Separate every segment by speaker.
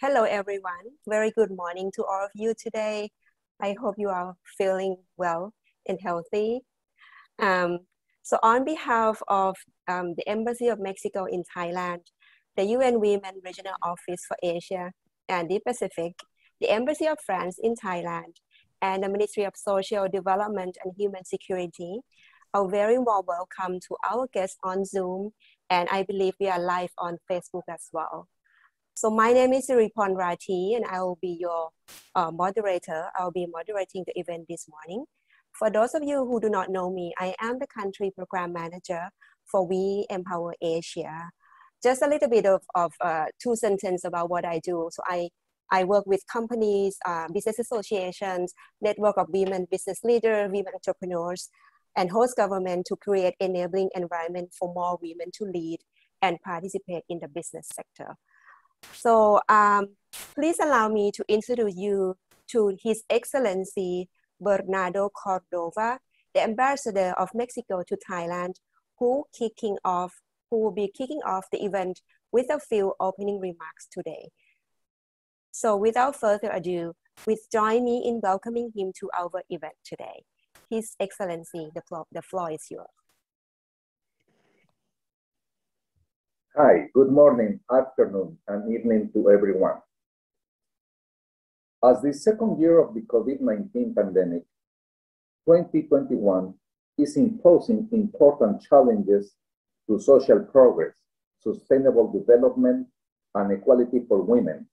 Speaker 1: Hello, everyone. Very good morning to all of you today. I hope you are feeling well and healthy. Um, so on behalf of the Embassy of Mexico in Thailand, the UN Women Regional Office for Asia and the Pacific, the Embassy of France in Thailand, and the Ministry of Social Development and Human Security, a very warm welcome to our guests on Zoom, and I believe we are live on Facebook as well. So my name is Siripon Rati, and I will be your moderator. I'll be moderating the event this morning. For those of you who do not know me, I am the country program manager for We Empower Asia. Just a little bit of two sentences about what I do. So I work with companies, business associations, network of women business leaders, women entrepreneurs, and host government to create enabling environment for more women to lead and participate in the business sector. So please allow me to introduce you to His Excellency Bernardo Cordova, the Ambassador of Mexico to Thailand, who will be kicking off the event with a few opening remarks today. So without further ado, please join me in welcoming him to our event today. His Excellency, the floor is yours.
Speaker 2: Hi, good morning, afternoon, and evening to everyone. As the second year of the COVID-19 pandemic, 2021 is imposing important challenges to social progress, sustainable development, and equality for women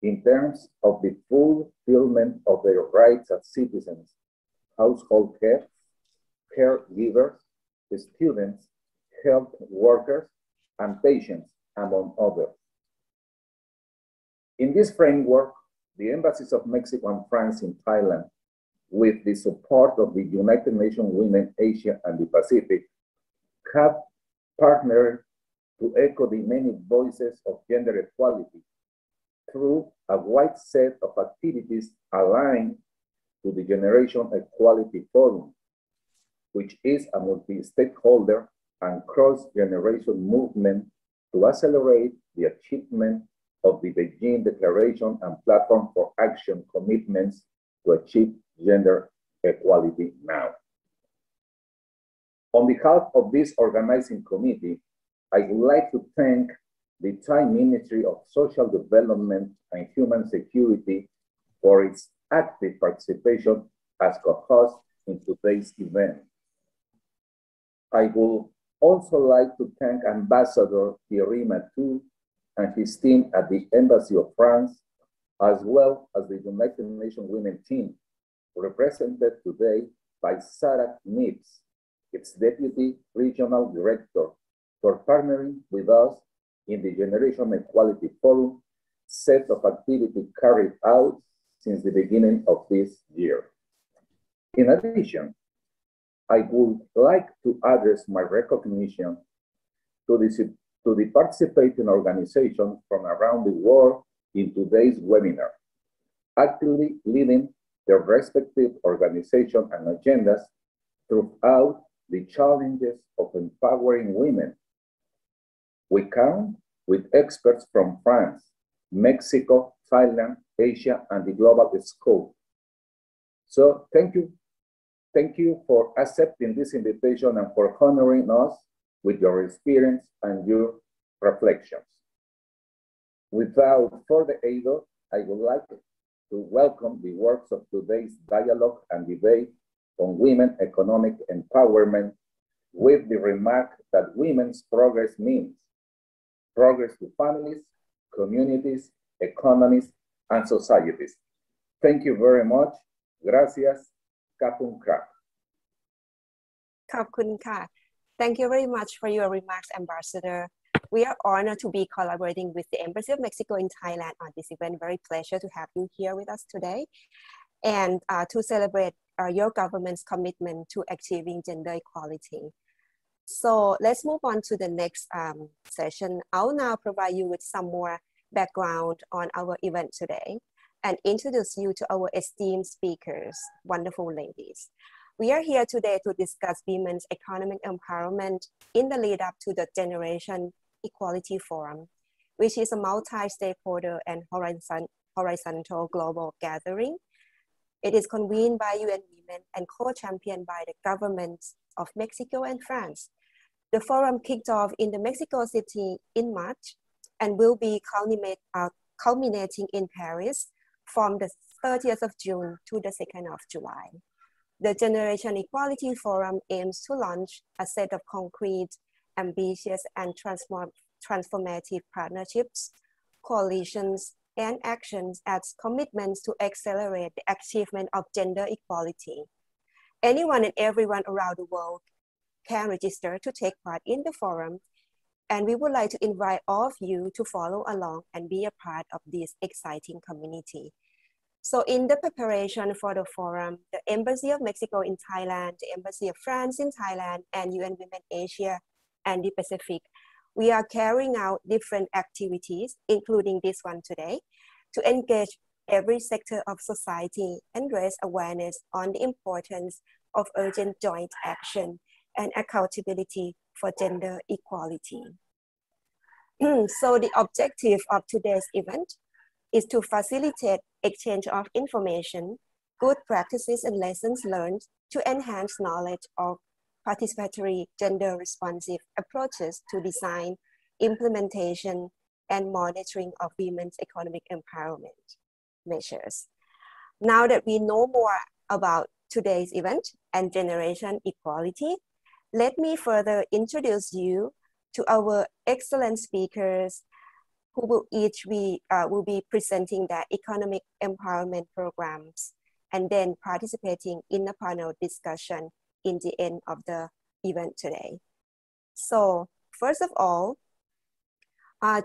Speaker 2: in terms of the fulfillment of their rights as citizens, household heads, caregivers, students, health workers, and patients, among others. In this framework, the embassies of Mexico and France in Thailand, with the support of the United Nations Women, Asia, and the Pacific, have partnered to echo the many voices of gender equality through a wide set of activities aligned to the Generation Equality Forum, which is a multi-stakeholder and cross-generation movement to accelerate the achievement of the Beijing Declaration and Platform for Action commitments to achieve gender equality now. On behalf of this organizing committee, I would like to thank the Thai Ministry of Social Development and Human Security for its active participation as co-host in today's event. I would also like to thank Ambassador Thierry Matou and his team at the Embassy of France, as well as the United Nations Women team, represented today by Sarah Nips, its Deputy Regional Director, for partnering with us in the Generation Equality Forum set of activities carried out since the beginning of this year. In addition, I would like to address my recognition to the participating organizations from around the world in today's webinar, actively leading their respective organizations and agendas throughout the challenges of empowering women. We count with experts from France, Mexico, Thailand, Asia, and the global scope. So thank you. Thank you for accepting this invitation and for honoring us with your experience and your reflections. Without further ado, I would like to welcome the works of today's dialogue and debate on women economic empowerment with the remark that women's progress means progress to families, communities, economies, and societies. Thank you very much. Gracias. Kapun Kra.
Speaker 1: Kapun Ka. Thank you very much for your remarks, Ambassador. We are honored to be collaborating with the Embassy of Mexico in Thailand on this event. Very pleasure to have you here with us today and to celebrate your government's commitment to achieving gender equality. So let's move on to the next session. I'll now provide you with some more background on our event today and introduce you to our esteemed speakers, wonderful ladies. We are here today to discuss women's economic empowerment in the lead up to the Generation Equality Forum, which is a multi-stakeholder and horizontal global gathering. It is convened by UN Women and co-championed by the governments of Mexico and France. The forum kicked off in the Mexico City in March and will be culminating in Paris from the 30th of June to the 2nd of July. The Generation Equality Forum aims to launch a set of concrete, ambitious, and transformative partnerships, coalitions, and actions as commitments to accelerate the achievement of gender equality. Anyone and everyone around the world can register to take part in the forum, and we would like to invite all of you to follow along and be a part of this exciting community. So in the preparation for the forum, the Embassy of Mexico in Thailand, the Embassy of France in Thailand, and UN Women Asia and the Pacific, we are carrying out different activities, including this one today, to engage every sector of society and raise awareness on the importance of urgent joint action and accountability for gender equality. So the objective of today's event is to facilitate exchange of information, good practices and lessons learned to enhance knowledge of participatory gender responsive approaches to design, implementation, and monitoring of women's economic empowerment measures. Now that we know more about today's event and generation equality, let me further introduce you to our excellent speakers who will each be presenting their economic empowerment programs and then participating in a panel discussion in the end of the event today. So first of all,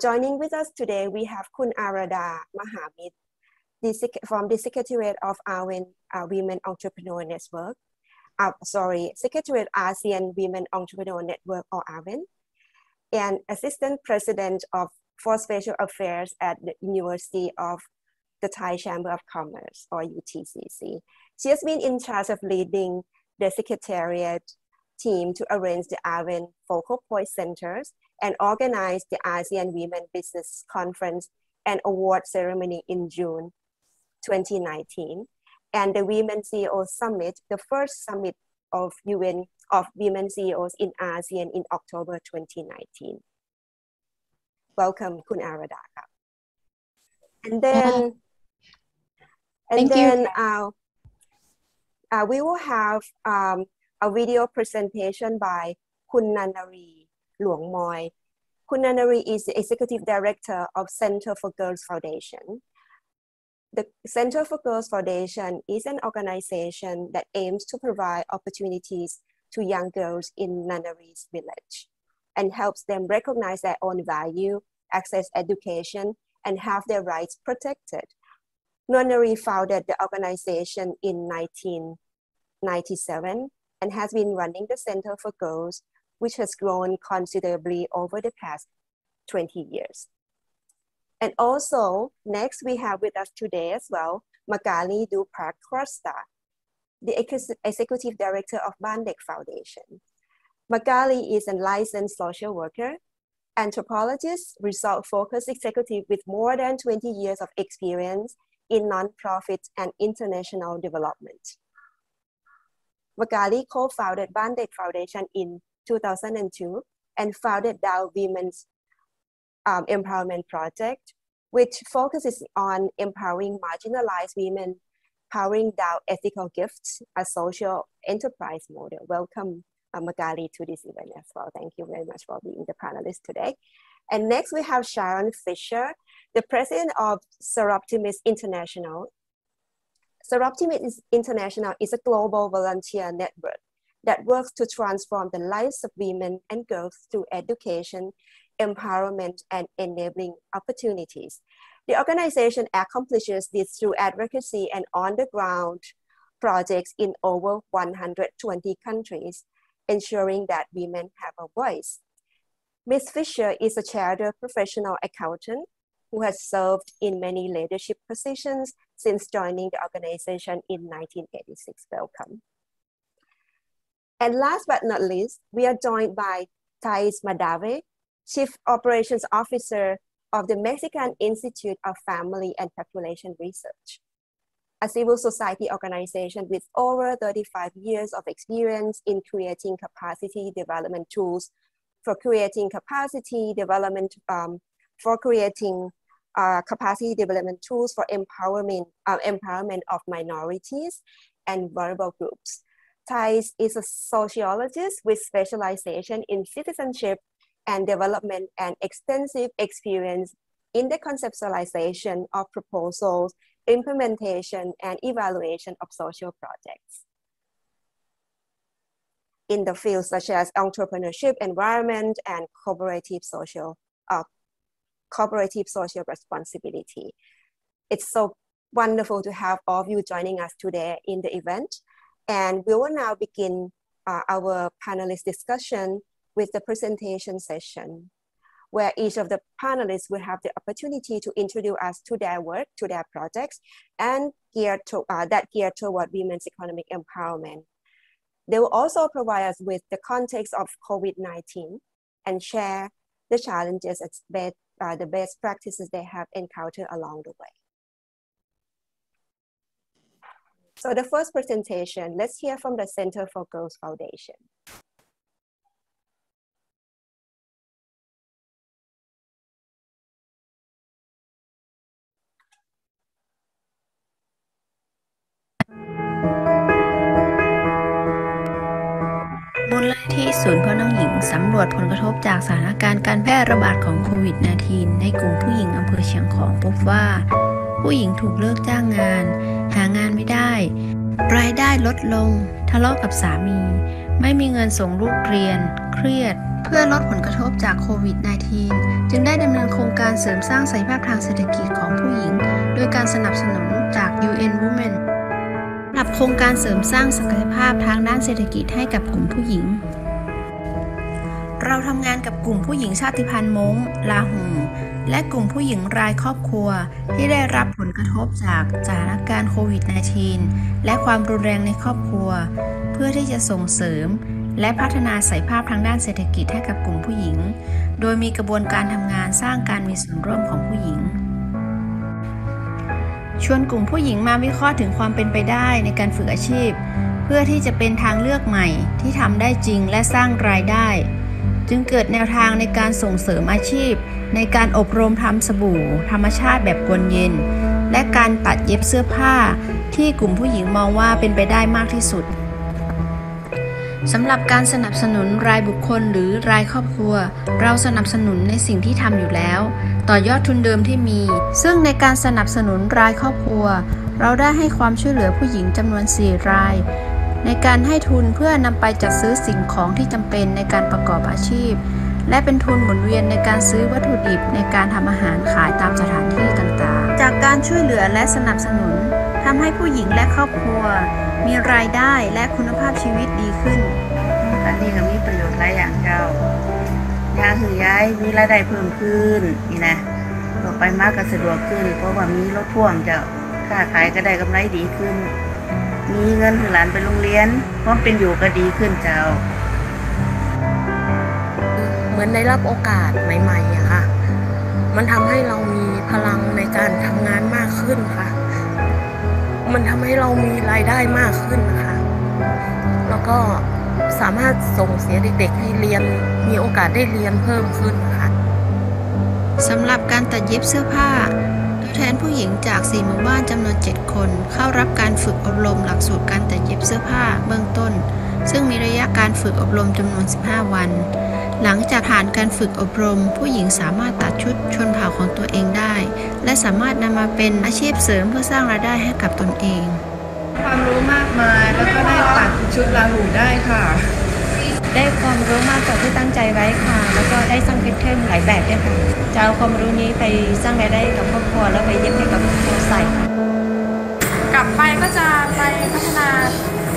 Speaker 1: joining with us today, we have Kun Arada Mahamit from the Secretariat of Women Entrepreneur Network. Secretariat ASEAN Women Entrepreneur Network or AWEN, and Assistant President for Special Affairs at the University of the Thai Chamber of Commerce or UTCC. She has been in charge of leading the Secretariat team to arrange the AWEN Focal Point Centers and organize the ASEAN Women Business Conference and Award Ceremony in June 2019, and the Women CEO Summit, the first summit of Women CEOs in ASEAN in October 2019. Welcome, Kun Arada. And then, we will have a video presentation by Kun Nanari Luong Moy. Kun Nanari is the Executive Director of Center for Girls Foundation. The Center for Girls Foundation is an organization that aims to provide opportunities to young girls in Nanari's village and helps them recognize their own value, access education, and have their rights protected. Nanari founded the organization in 1997 and has been running the Center for Girls, which has grown considerably over the past 20 years. And also, next we have with us today as well, Magali Dupark Costa, the Executive Director of Bandek Foundation. Magali is a licensed social worker, anthropologist, result-focused executive with more than 20 years of experience in nonprofit and international development. Magali co-founded Bandek Foundation in 2002 and founded Dow Women's Empowerment Project, which focuses on empowering marginalized women, powering Dow Ethical Gifts, a social enterprise model. Welcome, Magali, to this event as well. Thank you very much for being the panelist today. And next we have Sharon Fisher, the president of Seroptimus International. Seroptimus International is a global volunteer network that works to transform the lives of women and girls through education, empowerment, and enabling opportunities. The organization accomplishes this through advocacy and on-the-ground projects in over 120 countries, ensuring that women have a voice. Ms. Fisher is a chartered professional accountant who has served in many leadership positions since joining the organization in 1986. Welcome. And last but not least, we are joined by Thais Madave, Chief Operations Officer of the Mexican Institute of Family and Population Research, a civil society organization with over 35 years of experience in creating capacity development tools for creating capacity development tools for empowerment of minorities and vulnerable groups. Thais is a sociologist with specialization in citizenship and development and extensive experience in the conceptualization of proposals, implementation, and evaluation of social projects in the fields such as entrepreneurship, environment, and cooperative social responsibility. It's so wonderful to have all of you joining us today in the event. And we will now begin our panelist discussion with the presentation session, where each of the panelists will have the opportunity to introduce us to their work, to their projects, and geared toward women's economic empowerment. They will also provide us with the context of COVID-19 and share the challenges and the best practices they have encountered along the way. So the first presentation, let's hear from the Center for Girls Foundation.
Speaker 3: มูลนิธิศูนย์เพื่อน้องหญิงสำรวจผลกระทบจากสถานการณ์การแพร่ระบาดของโควิด -19 ในกลุ่มผู้หญิงอำเภอเชียงของพบว่าผู้หญิงถูกเลิกจ้างงานหางานไม่ได้รายได้ลดลงทะเลาะกับสามีไม่มีเงินส่งลูกเรียนเครียดเพื่อลดผลกระทบจากโควิด -19 จึงได้ดำเนินโครงการเสริมสร้างศักยภาพทางเศรษฐกิจของผู้หญิงโดยการสนับสนุนจาก UN Women สำหรับโครงการเสริมสร้างศักยภาพทางด้านเศรษฐกิจให้กับกลุ่มผู้หญิงเราทำงานกับกลุ่มผู้หญิงชาติพันธุ์ม้งลาหูและกลุ่มผู้หญิงรายครอบครัวที่ได้รับผลกระทบจากสถานการณ์โควิด -19 และความรุนแรงในครอบครัวเพื่อที่จะส่งเสริมและพัฒนาศักยภาพทางด้านเศรษฐกิจให้กับกลุ่มผู้หญิงโดยมีกระบวนการทำงานสร้างการมีส่วนร่วมของผู้หญิงชวนกลุ่มผู้หญิงมาวิเคราะห์ถึงความเป็นไปได้ในการฝึกอาชีพเพื่อที่จะเป็นทางเลือกใหม่ที่ทำได้จริงและสร้างรายได้จึงเกิดแนวทางในการส่งเสริมอาชีพในการอบรมทำสบู่ธรรมชาติแบบกวนเย็นและการตัดเย็บเสื้อผ้าที่กลุ่มผู้หญิงมองว่าเป็นไปได้มากที่สุดสำหรับการสนับสนุนรายบุคคลหรือรายครอบครัวเราสนับสนุนในสิ่งที่ทำอยู่แล้วต่อยอดทุนเดิมที่มีซึ่งในการสนับสนุนรายครอบครัวเราได้ให้ความช่วยเหลือผู้หญิงจำนวน4รายในการให้ทุนเพื่อนำไปจัดซื้อสิ่งของที่จำเป็นในการประกอบอาชีพและเป็นทุนหมุนเวียนในการซื้อวัตถุดิบในการทำอาหารขายตามสถานที่ต่างๆจากการช่วยเหลือและสนับสนุนทำให้ผู้หญิงและครอบครัวมีรายได้และคุณภาพชีวิตดีขึ้นอันนี้ก็มีประโยชน์หลายอย่างเจ้ายาคือยายมีรายได้เพิ่มขึ้นนี่นะต่อไปมากก็สะดวกขึ้นเพราะว่ามีรถพ่วงเจ้าค้าขายก็ได้กำไรดีขึ้นมีเงินให้หลานไปโรงเรียนความเป็นอยู่ก็ดีขึ้นเจ้าเหมือนได้รับโอกาสใหม่ๆอะค่ะมันทำให้เรามีพลังในการทำงานมากขึ้นค่ะมันทำให้เรามีรายได้มากขึ้นค่ะแล้วก็สามารถส่งเสียเด็กๆให้เรียนมีโอกาสได้เรียนเพิ่มขึ้นค่ะสำหรับการตัดเย็บเสื้อผ้าตัวแทนผู้หญิงจาก4หมู่บ้านจำนวน7คนเข้ารับการฝึกอบรมหลักสูตรการตัดเย็บเสื้อผ้าเบื้องต้นซึ่งมีระยะการฝึกอบรมจำนวน15วันหลังจากผ่านการฝึกอบรมผู้หญิงสามารถตัดชุดชนเผ่าของตัวเองได้และสามารถนำมาเป็นอาชีพเสริมเพื่อสร้างรายได้ให้กับตนเอง
Speaker 4: ความรู้มากมายแล้วก็ได้ตัดชุดลาหูได้ค่ะได้ความรู้มากกว่าที่ตั้งใจไว้ค่ะแล้วก็ได้สร้างเป็นเทมหลายแบบด้วยค่ะจะเอาความรู้นี้ไปสร้างรายได้กับครอบครัวแล้วไปเย็บให้กับครอบครัวใส่
Speaker 5: กลับไปก็จะไปพัฒนา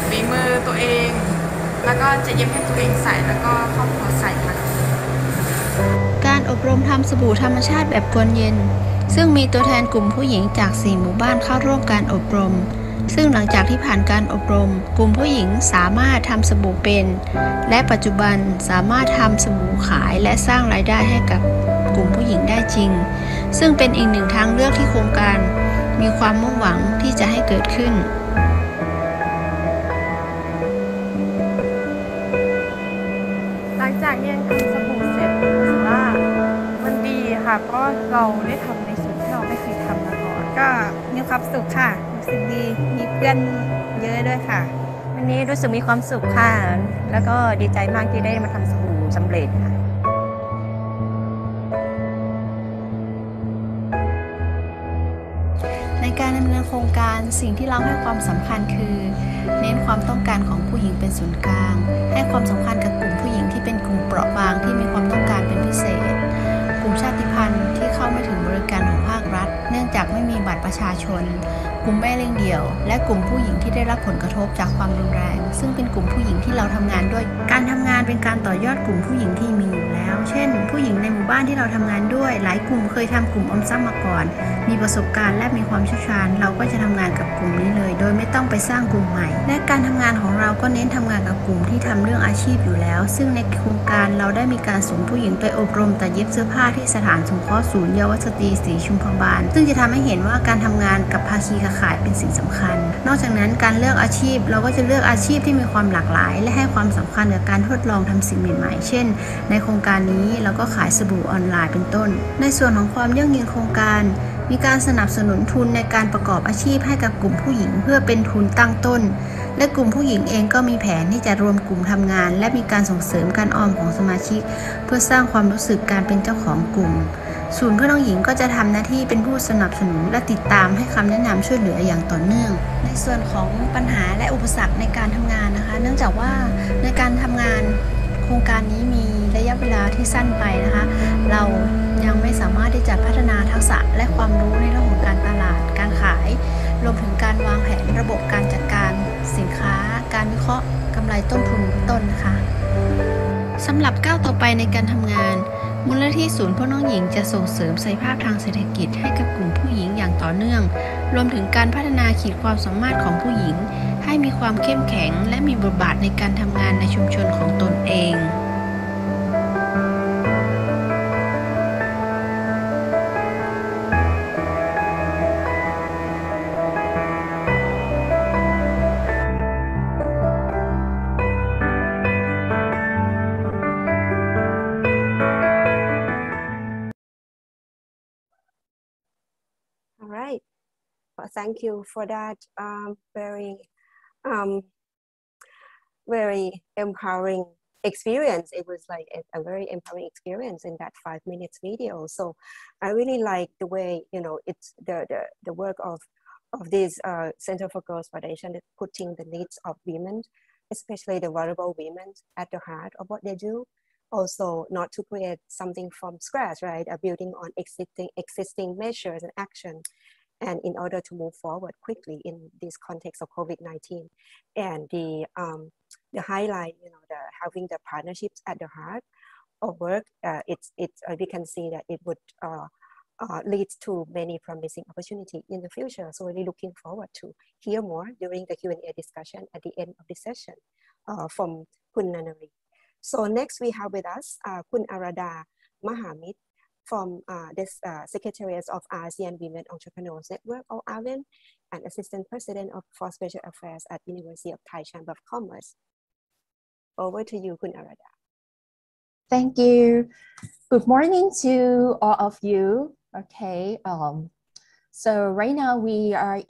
Speaker 5: ฝีมือตัวเองแล้วก็จะเย็บให้ตัวเองใส่แล้วก็ครอบครัวใส่ค่ะ
Speaker 3: การอบรมทำสบู่ธรรมชาติแบบกวนเย็นซึ่งมีตัวแทนกลุ่มผู้หญิงจาก4หมู่บ้านเข้าร่วมการอบรม ซึ่งหลังจากที่ผ่านการอบรมกลุ่มผู้หญิงสามารถทำสบู่เป็นและปัจจุบันสามารถทำสบู่ขายและสร้างรายได้ให้กับกลุ่มผู้หญิงได้จริงซึ่งเป็นอีกหนึ่งทางเลือกที่โครงการมีความมุ่งหวังที่จะให้เกิดขึ้น
Speaker 5: หลังจากเรียนทำสบู่เสร็จรู้สึกว่ามันดีค่ะเพราะเราได้ทำในสิ่งที่เราไม่เคยทำมาก่อน
Speaker 4: ก็มีความสุขค่ะรู้สึกดีมีเพื่อนเยอะด้วยค่ะวันนี้รู้สึกมีความสุขค่ะแล้วก็ดีใจมากที่ได้มาทำสบู่สำเร็จค่ะ
Speaker 3: ในการดำเนินโครงการสิ่งที่เราให้ความสำคัญคือเน้นความต้องการของผู้หญิงเป็นศูนย์กลางให้ความสำคัญกับกลุ่มผู้หญิงที่เป็นกลุ่มเปราะบางที่มีความต้องการเป็นพิเศษกลุ่มชาติพันธุ์ที่เข้าไม่ถึงบริการของภาครัฐเนื่องจากไม่มีบัตรประชาชนกลุ่มแม่เลี้ยงเดี่ยวและกลุ่มผู้หญิงที่ได้รับผลกระทบจากความรุนแรงซึ่งเป็นกลุ่มผู้หญิงที่เราทำงานด้วยการทำงานเป็นการต่อยอดกลุ่มผู้หญิงที่มีอยู่แล้วเช่นผู้หญิงในหมู่บ้านที่เราทำงานด้วยหลายกลุ่มเคยทำกลุ่มออมทรัพย์มาก่อนมีประสบการณ์และมีความเชี่ยวชาญเราก็จะทำงานกับกลุ่มนี้เลยโดยไม่ต้องไปสร้างกลุ่มใหม่และการทำงานของเราก็เน้นทำงานกับกลุ่มที่ทำเรื่องอาชีพอยู่แล้วซึ่งในโครงการเราได้มีการส่งผู้หญิงไปอบรมตัดเย็บเสื้อผ้าที่สถานสงเคราะห์ศูนย์เยาวสตรีศรีชุมพบาลซึ่งจะทำให้เห็นว่าการทำงานกับภาคีเครือข่ายเป็นสิ่งสำคัญนอกจากนั้นการเลือกอาชีพเราก็จะเลือกอาชีพที่มีความหลากหลายและให้ความสำคัญกับการทดลองทำสิ่งใหม่ๆเช่นในโครงการนี้เราก็ขายสบู่ออนไลน์เป็นต้นในส่วนของความยั่งยืนโครงการมีการสนับสนุนทุนในการประกอบอาชีพให้กับกลุ่มผู้หญิงเพื่อเป็นทุนตั้งต้นและกลุ่มผู้หญิงเองก็มีแผนที่จะรวมกลุ่มทำงานและมีการส่งเสริมการออมของสมาชิกเพื่อสร้างความรู้สึกการเป็นเจ้าของกลุ่มศูนย์เพื่อน้องหญิงก็จะทำหน้าที่เป็นผู้สนับสนุนและติดตามให้คำแนะนำช่วยเหลืออย่างต่อเนื่องในส่วนของปัญหาและอุปสรรคในการทำงานนะคะเนื่องจากว่าในการทำงานโครงการนี้มีระยะเวลาที่สั้นไปนะคะเรายังไม่สามารถที่จะพัฒนาทักษะและความรู้ในเรื่องของการตลาดการขายรวมถึงการวางแผนระบบการจัดการสินค้าการวิเคราะห์กำไรต้นทุนต้นนะคะสำหรับก้าวต่อไปในการทำงานมูลนิธิศูนย์เพื่อน้องหญิงจะส่งเสริมศักยภาพทางเศรษฐกิจให้กับกลุ่มผู้หญิงอย่างต่อเนื่องรวมถึงการพัฒนาขีดความสามารถของผู้หญิงให้มีความเข้มแข็งและมีบทบาทในการทำงานในชุมชนของตนเอง
Speaker 1: All right. Well, thank you for that um, very empowering experience. It was like a very empowering experience in that 5 minutes video. So I really like the way, it's the work of this Center for Girls Foundation is putting the needs of women, especially the vulnerable women, at the heart of what they do. Also, not to create something from scratch, right? Building on existing measures and action, and in order to move forward quickly in this context of COVID-19, and the highlight, the having the partnerships at the heart of work, we can see that it would lead to many promising opportunities in the future. So really looking forward to hear more during the Q&A discussion at the end of the session from Kun Nanari. So next we have with us Kun Arada Mahamit from the Secretariat of ASEAN Women Entrepreneurs Network, or AWEN, and Assistant President for Special Affairs at University of Thai Chamber of Commerce. Over to you, Kun Arada.
Speaker 6: Thank you. Good morning to all of you. Okay. So right now we live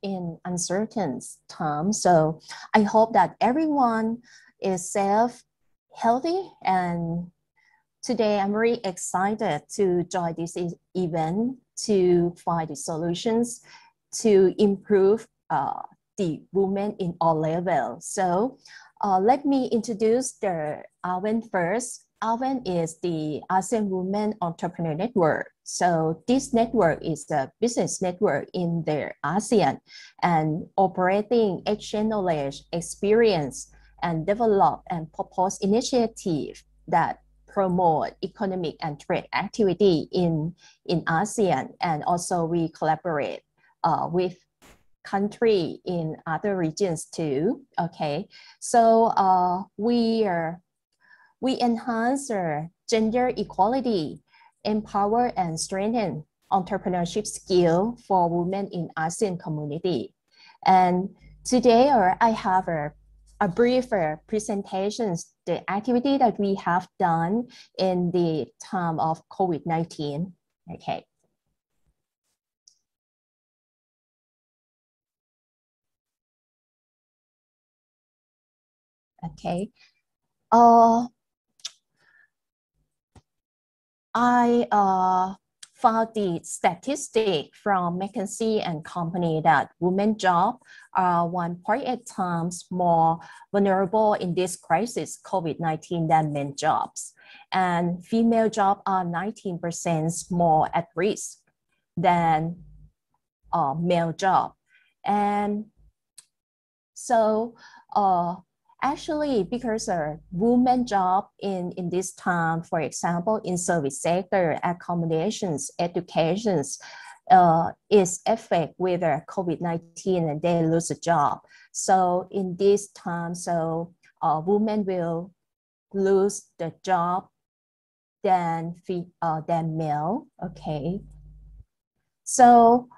Speaker 6: in uncertain times. So I hope that everyone is safe, healthy, and today I'm very excited to join this event to find the solutions to improve the women in all levels. So let me introduce the AWEN first. AWEN is the ASEAN Women Entrepreneur Network. So this network is a business network in the ASEAN and operating exchange knowledge, experience, and develop and propose initiatives that promote economic and trade activity in ASEAN. And also we collaborate with country in other regions too. Okay, so we enhance gender equality, empower and strengthen entrepreneurship skill for women in ASEAN community. And today I have a brief presentations, the activity that we have done in the time of COVID-19. Okay. Okay. I found the statistic from McKinsey and Company that women jobs are 1.8 times more vulnerable in this crisis, COVID-19, than men jobs. And female jobs are 19% more at risk than male job. And so actually, because women job in this time, for example, in service sector, accommodations, educations, is affected with COVID-19 and they lose a job. So in this time, so women will lose the job than male. Okay. So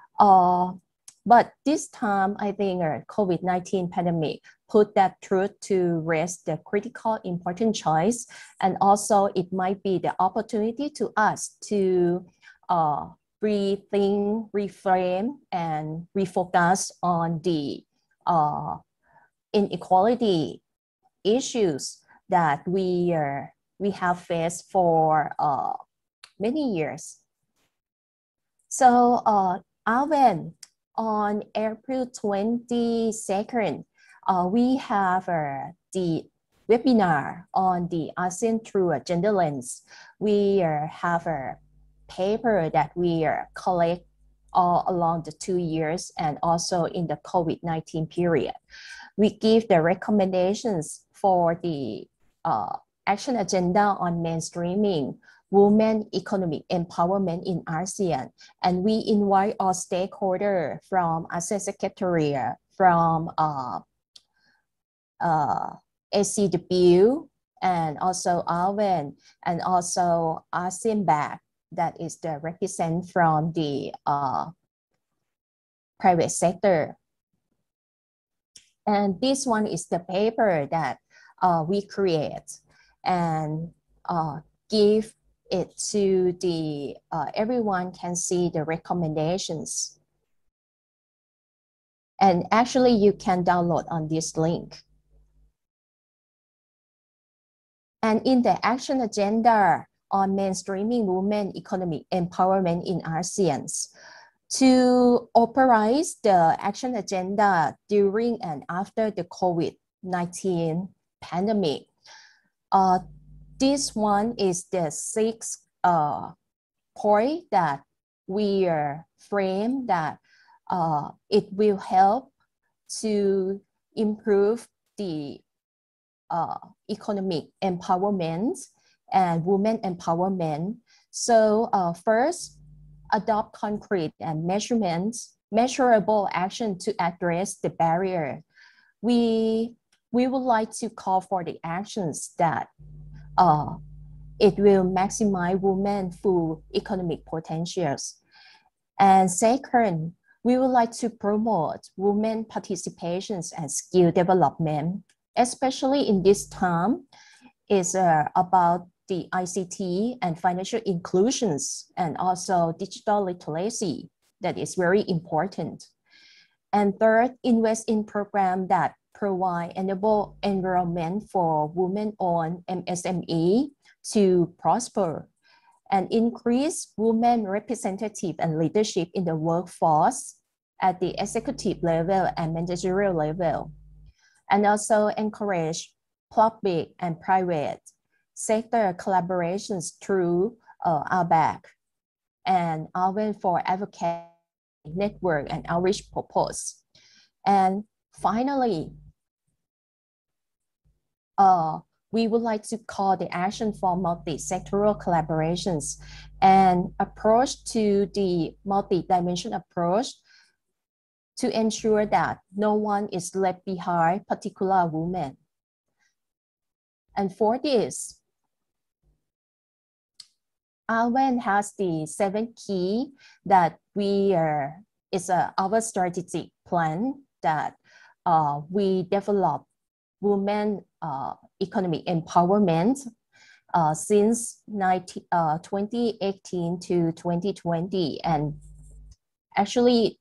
Speaker 6: but this time, I think COVID-19 pandemic put that truth to rest, the critical important choice. And also it might be the opportunity to us to rethink, reframe, and refocus on the inequality issues that we have faced for many years. So Alvin, on April 22nd, we have the webinar on the ASEAN through a gender lens. We have a paper that we collect all along the 2 years and also in the COVID-19 period. We give the recommendations for the action agenda on mainstreaming women economic empowerment in ASEAN. And we invite all stakeholders from ASEAN Secretariat, from ACW, and also ALVEN, and also ASEAN BAC, that is the represent from the private sector. And this one is the paper that we create and give it to the, everyone can see the recommendations. And actually you can download on this link. And in the action agenda on mainstreaming women economic empowerment in ASEAN, to authorize the action agenda during and after the COVID-19 pandemic. This one is the 6th point that we frame that it will help to improve the economic empowerment and women empowerment. So first, adopt concrete and measurable action to address the barrier. We would like to call for the actions that it will maximize women's full economic potentials. And second, we would like to promote women participations and skill development, especially in this time. Is about the ICT and financial inclusions and also digital literacy that is very important. And third, invest in programs that provide enable environment for women-owned MSME to prosper and increase women representative and leadership in the workforce at the executive level and managerial level. And also encourage public and private sector collaborations through ABAC and ALVEN for Advocate Network and Outreach Purpose. And finally, we would like to call the action for multi-sectoral collaborations and approach to the multi-dimensional approach to ensure that no one is left behind, particular women. And for this, Alwen has the 7 key that it's our strategic plan that we develop women economic empowerment since 2018 to 2020, and actually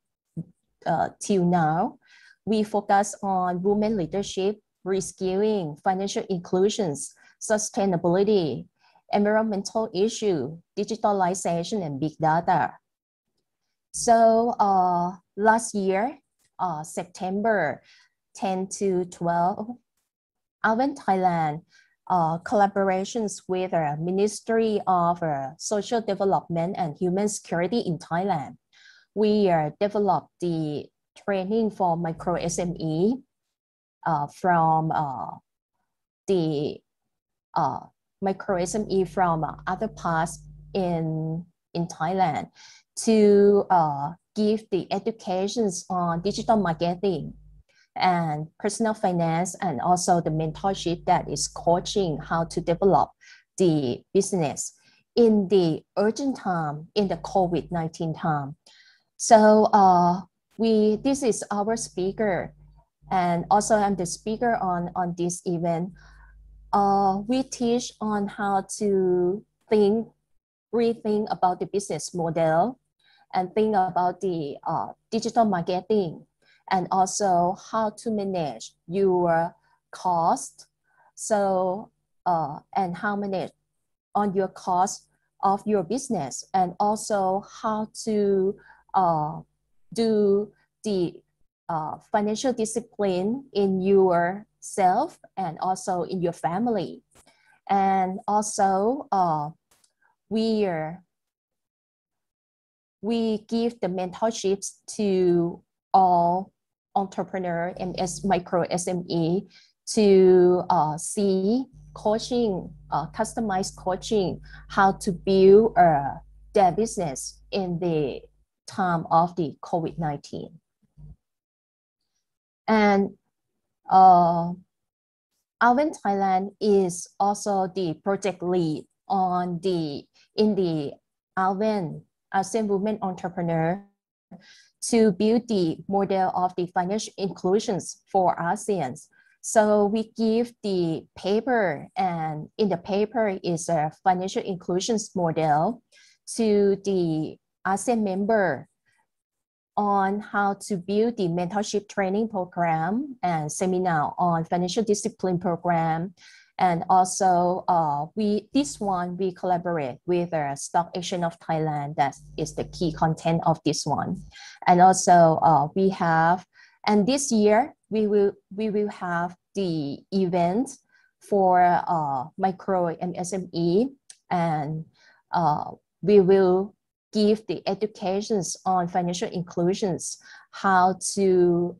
Speaker 6: till now we focus on women leadership, reskilling, financial inclusions, sustainability, environmental issue, digitalization, and big data. So last year, September 10 to 12, Alwen Thailand collaborations with the Ministry of Social Development and Human Security in Thailand. We developed the training for micro SME from the micro SME from other parts in Thailand to give the educations on digital marketing and personal finance, and also the mentorship that is coaching how to develop the business in the urgent time, in the COVID-19 time. So this is our speaker, and also I'm the speaker on this event. We teach on how to rethink about the business model and think about the digital marketing, and also how to manage your cost. So and how manage on your cost of your business, and also how to do the financial discipline in yourself and also in your family. And also we give the mentorships to all entrepreneur and micro SME to see coaching, customized coaching, how to build their business in the time of the COVID-19. And Alwen Thailand is also the project lead in the Alwen ASEAN Women Entrepreneur to build the model of the financial inclusions for ASEAN. So we give the paper, and in the paper is a financial inclusions model to the ASEAN member on how to build the mentorship training program and seminar on financial discipline program. And also we collaborate with the Stock Exchange of Thailand. That is the key content of this one. And also we have, and this year we will have the event for micro and SME, and we will give the educations on financial inclusions, how to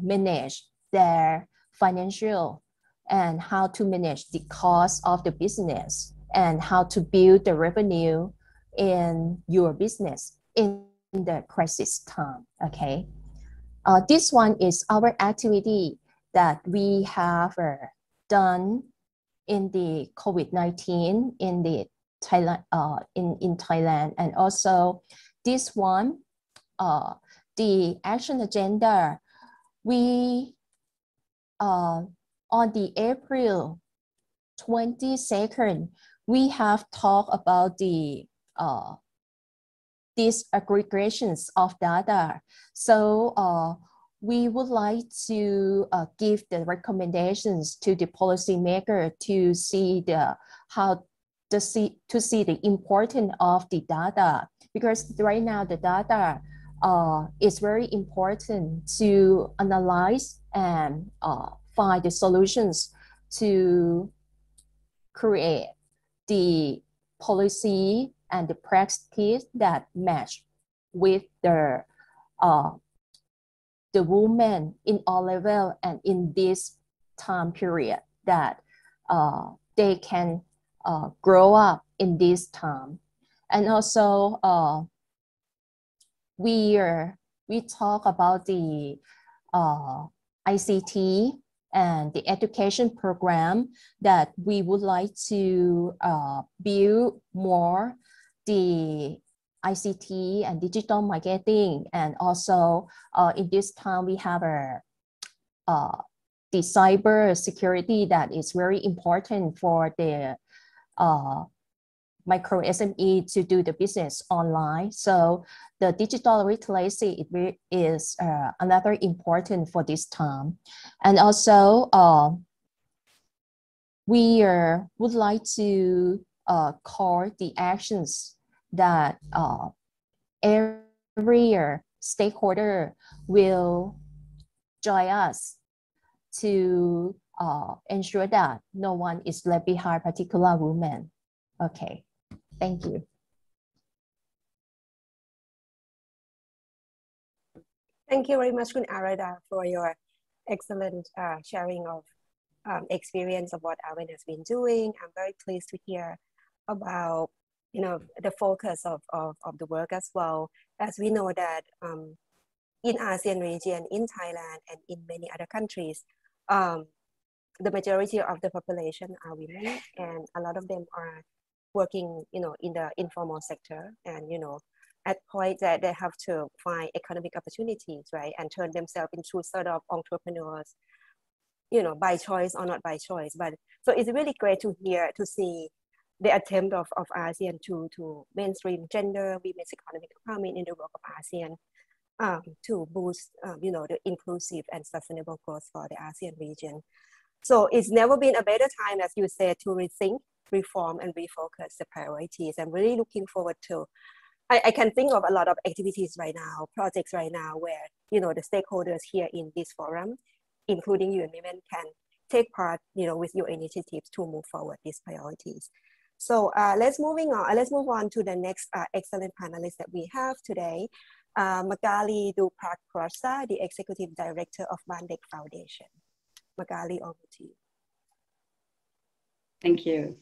Speaker 6: manage their financial, and how to manage the cost of the business, and how to build the revenue in your business in the crisis time. Okay, this one is our activity that we have done in the COVID-19 in the Thailand, in Thailand. And also this one, the action agenda, we on the April 22nd, we have talked about the these aggregations of data. So we would like to give the recommendations to the policymaker to see the importance of the data, because right now the data is very important to analyze and find the solutions to create the policy and the practice that match with the women in all level and in this time period that they can grow up in this time. And also we we talk about the ICT and the education program that we would like to build more the ICT and digital marketing. And also in this time, we have the cyber security that is very important for the micro SME to do the business online. So the digital literacy is another important for this time. And also we would like to call the actions that every stakeholder will join us to ensure that no one is left behind, particular women. Okay, thank you.
Speaker 1: Thank you very much, Kun Arada, for your excellent sharing of experience of what Arwen has been doing. I'm very pleased to hear about the focus of the work as well, as we know that in ASEAN region, in Thailand, and in many other countries, the majority of the population are women, and a lot of them are working, in the informal sector, and at point that they have to find economic opportunities, right, and turn themselves into sort of entrepreneurs, by choice or not by choice. But so it's really great to see the attempt of ASEAN to mainstream gender, women's economic empowerment in the work of ASEAN, to boost, the inclusive and sustainable growth for the ASEAN region. So it's never been a better time, as you said, to rethink, reform, and refocus the priorities. I'm really looking forward to, I can think of a lot of activities right now, projects right now, where, the stakeholders here in this forum, including UN Women, can take part, with your initiatives to move forward these priorities. So let's move on to the next excellent panelist that we have today, Magali Duprakrasa, the Executive Director of Bandek Foundation. Magali, over to you.
Speaker 7: Thank you.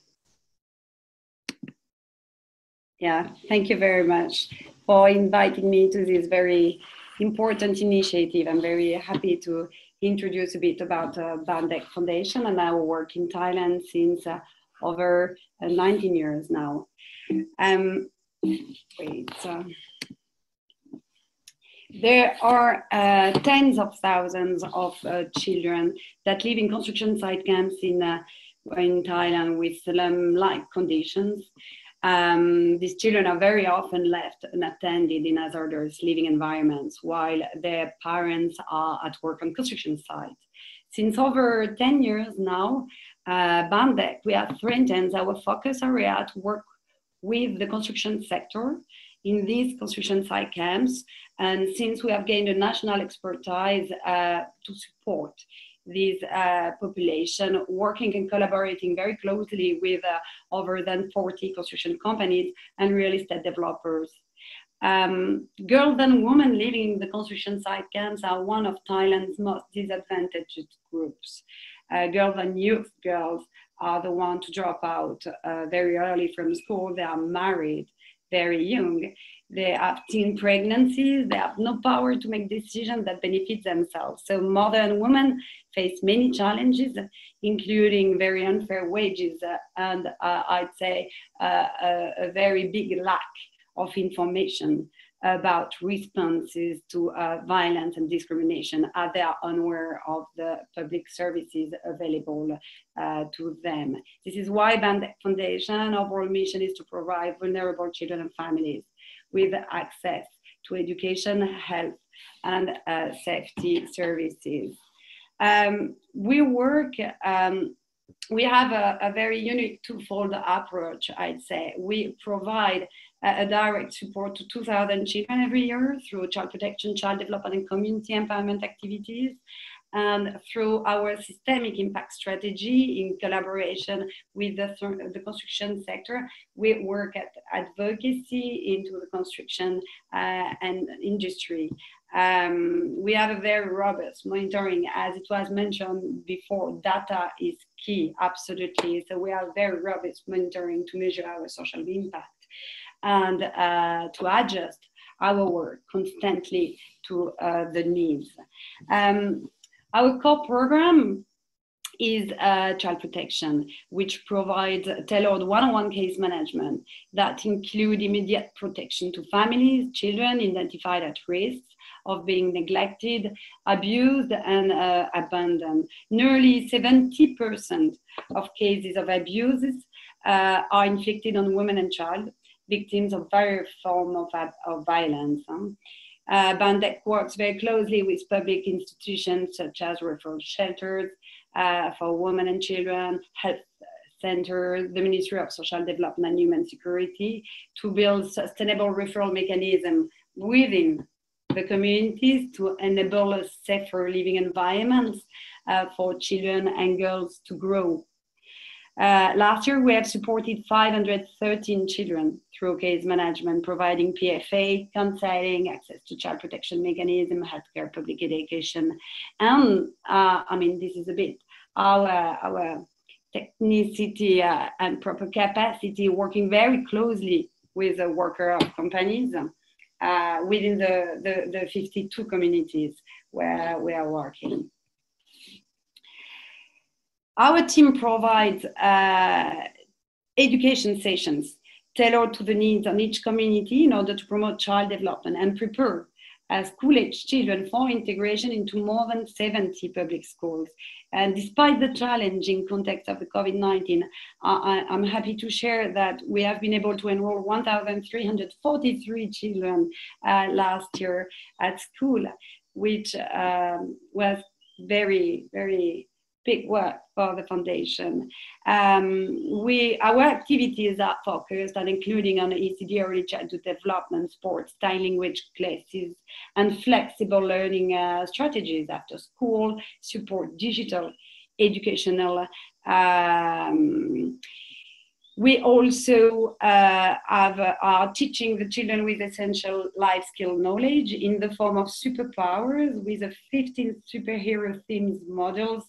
Speaker 7: Yeah, thank you very much for inviting me to this very important initiative. I'm very happy to introduce a bit about Bandek Foundation and our work in Thailand since over 19 years now. There are tens of thousands of children that live in construction site camps in Thailand with slum-like conditions. These children are very often left unattended in hazardous living environments while their parents are at work on construction sites. Since over 10 years now, Bandek, we have strengthened our focus area to work with the construction sector in these construction site camps. And since we have gained a national expertise to support this population, working and collaborating very closely with over than 40 construction companies and real estate developers. Girls and women living in the construction site camps are one of Thailand's most disadvantaged groups. Girls and youth girls are the ones to drop out very early from school. They are married very young. They have teen pregnancies. They have no power to make decisions that benefit themselves. So modern women face many challenges, including very unfair wages and I'd say a very big lack of information about responses to violence and discrimination, as they are unaware of the public services available to them. This is why Bandek Foundation overall mission is to provide vulnerable children and families with access to education, health, and safety services. We have a very unique twofold approach, I'd say. We provide a direct support to 2,000 children every year through child protection, child development, and community empowerment activities. And through our systemic impact strategy in collaboration with the construction sector, we work at advocacy into the construction and industry. We have a very robust monitoring, as it was mentioned before. Data is key, absolutely. So we have very robust monitoring to measure our social impact and to adjust our work constantly to the needs. Our core program is child protection, which provides tailored one-on-one case management that include immediate protection to families, children identified at risk of being neglected, abused, and abandoned. Nearly 70% of cases of abuses are inflicted on women and child, victims of various forms of violence. Bandec works very closely with public institutions such as referral shelters for women and children, health centers, the Ministry of Social Development and Human Security to build sustainable referral mechanisms within the communities to enable a safer living environments for children and girls to grow. Last year, we have supported 513 children through case management, providing PFA, counseling, access to child protection mechanism, healthcare, public education. And I mean, this is a bit our technicity and proper capacity, working very closely with the worker of companies within the 52 communities where we are working. Our team provides education sessions tailored to the needs of each community in order to promote child development and prepare school-age children for integration into more than 70 public schools. And despite the challenging context of the COVID-19, I'm happy to share that we have been able to enroll 1,343 children last year at school, which was very, very big work for the foundation. Our activities are focused on including on ECD, early childhood development, sports, Thai language classes, and flexible learning strategies after school, support digital educational. We also are teaching the children with essential life skill knowledge in the form of superpowers with a 15 superhero themes models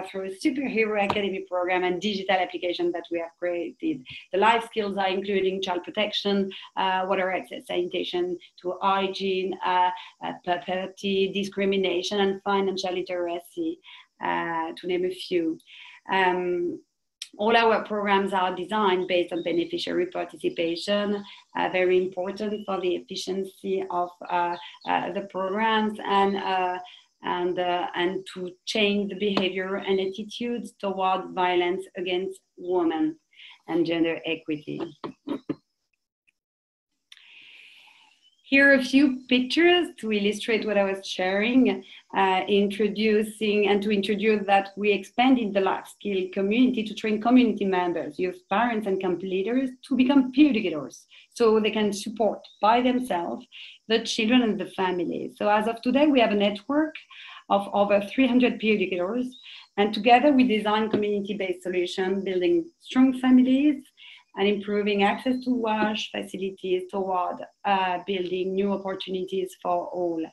Speaker 7: through a superhero academy program and digital application that we have created. The life skills are including child protection, water access, sanitation, to hygiene, poverty, discrimination, and financial literacy, to name a few. All our programs are designed based on beneficiary participation, very important for the efficiency of the programs and to change the behavior and attitudes toward violence against women and gender equity. Here are a few pictures to illustrate what I was sharing, introducing that we expanded the life skill community to train community members, youth parents and camp leaders to become peer educators so they can support by themselves the children and the families. So as of today, we have a network of over 300 peer educators, and together we design community-based solutions, building strong families and improving access to WASH facilities toward building new opportunities for all.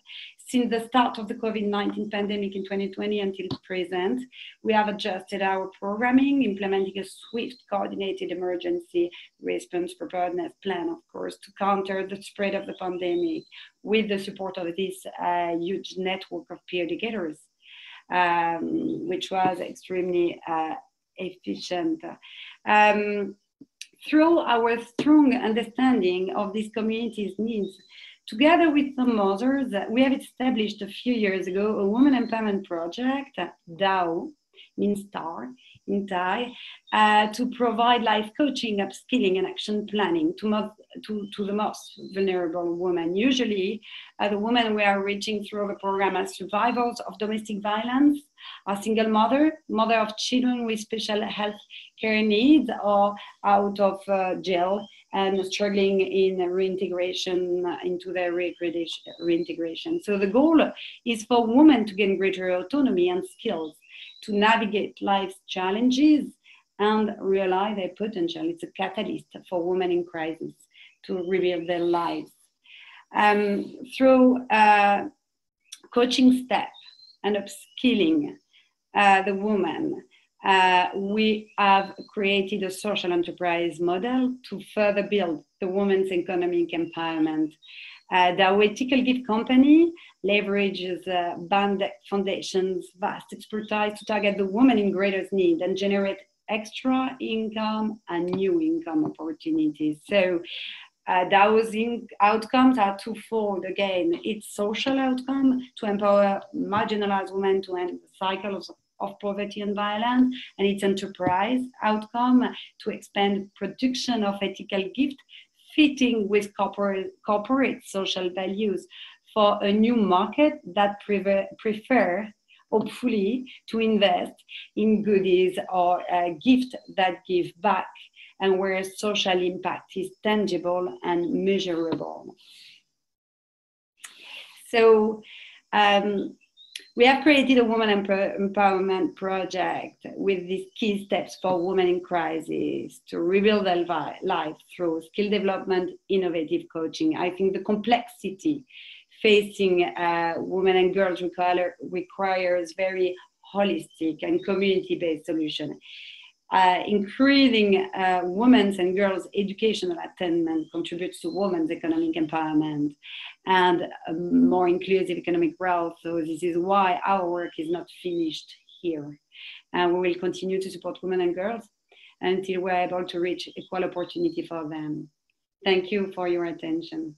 Speaker 7: Since the start of the COVID-19 pandemic in 2020 until present, we have adjusted our programming, implementing a swift, coordinated emergency response preparedness plan, of course, to counter the spread of the pandemic with the support of this huge network of peer educators, which was extremely efficient. Through our strong understanding of this community's needs, together with some others, we have established a few years ago a women empowerment project, DAO, means star in Thai, to provide life coaching, upskilling, and action planning to the most vulnerable women. Usually, the women we are reaching through the program are survivors of domestic violence, a single mother of children with special health care needs, or out of jail and struggling in reintegration into their reintegration. So the goal is for women to gain greater autonomy and skills to navigate life's challenges and realize their potential. It's a catalyst for women in crisis to rebuild their lives. Through coaching step and upskilling the woman, we have created a social enterprise model to further build the women's economic empowerment. The ethical gift company leverages band foundations' vast expertise to target the woman in greatest need and generate extra income and new income opportunities. So those outcomes are twofold. Again, it's social outcome to empower marginalized women to end the cycle of poverty and violence, and it's enterprise outcome to expand production of ethical gifts fitting with corporate social values for a new market that prefer hopefully to invest in goodies or gifts that give back and where social impact is tangible and measurable. So we have created a women empowerment project with these key steps for women in crisis to rebuild their life through skill development, innovative coaching. I think the complexity facing women and girls requires very holistic and community-based solution. Increasing women's and girls' educational attainment contributes to women's economic empowerment and more inclusive economic growth. So this is why our work is not finished here. And we will continue to support women and girls until we're able to reach equal opportunity for them. Thank you for your attention.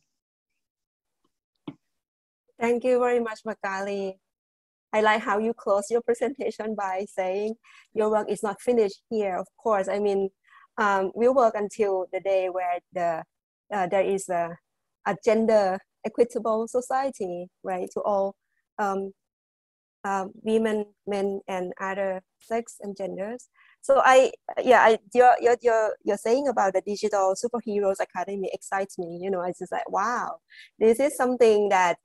Speaker 1: Thank you very much, Magali. I like how you close your presentation by saying your work is not finished here. Of course, I mean, we'll work until the day where there is a gender equitable society, right, to all women, men, and other sex and genders. So you're saying about the Digital Superheroes Academy excites me. You know, it's just like, wow, this is something that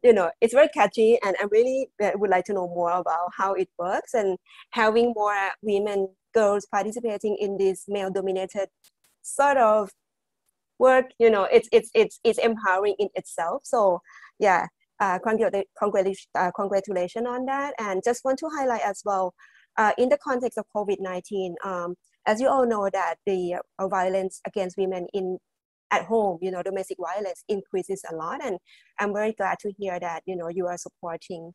Speaker 1: you know, it's very catchy, and I really would like to know more about how it works, and having more women, girls participating in this male-dominated sort of work. You know, it's empowering in itself. So yeah, congratulations on that. And just want to highlight as well, in the context of COVID-19, as you all know that the violence against women at home, you know, domestic violence increases a lot, and I'm very glad to hear that, you know, you are supporting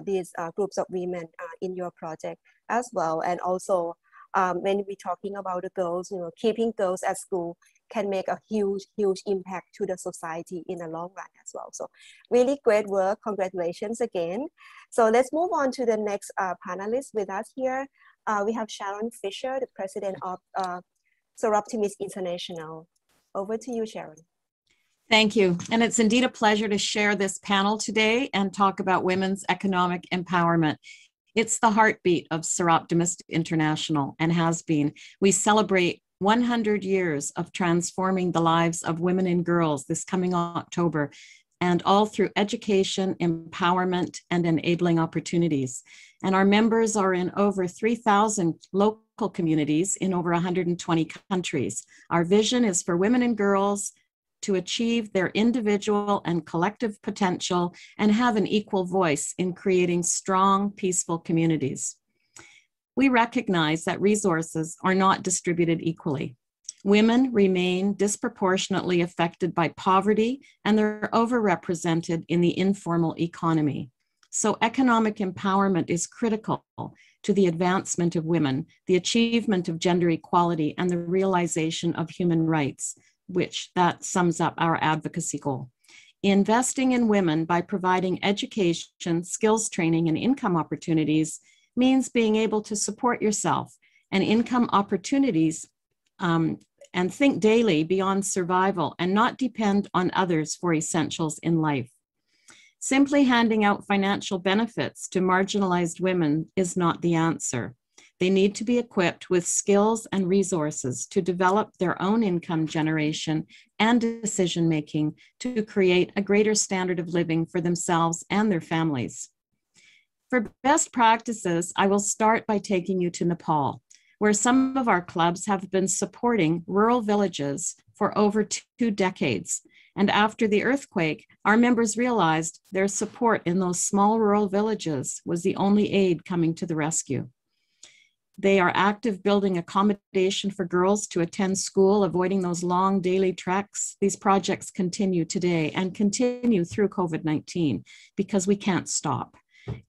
Speaker 1: these groups of women in your project as well. And also, when we're talking about the girls, you know, keeping girls at school can make a huge impact to the society in the long run as well. So really great work. Congratulations again. So let's move on to the next panelist with us here. We have Sharon Fisher, the president of Soroptimist International. Over to you, Sharon.
Speaker 8: Thank you. And it's indeed a pleasure to share this panel today and talk about women's economic empowerment. It's the heartbeat of Soroptimist International and has been. We celebrate 100 years of transforming the lives of women and girls this coming October, and all through education, empowerment, and enabling opportunities. And our members are in over 3,000 local communities in over 120 countries. Our vision is for women and girls to achieve their individual and collective potential and have an equal voice in creating strong, peaceful communities. We recognize that resources are not distributed equally. Women remain disproportionately affected by poverty, and they're overrepresented in the informal economy. So economic empowerment is critical to the advancement of women, the achievement of gender equality, and the realization of human rights, which that sums up our advocacy goal. Investing in women by providing education, skills training, and income opportunities means being able to support yourself and income opportunities and think daily beyond survival and not depend on others for essentials in life. Simply handing out financial benefits to marginalized women is not the answer. They need to be equipped with skills and resources to develop their own income generation and decision-making to create a greater standard of living for themselves and their families. For best practices, I will start by taking you to Nepal, where some of our clubs have been supporting rural villages for over 2 decades. And after the earthquake, our members realized their support in those small rural villages was the only aid coming to the rescue. They are active building accommodation for girls to attend school, avoiding those long daily treks. These projects continue today and continue through COVID-19 because we can't stop.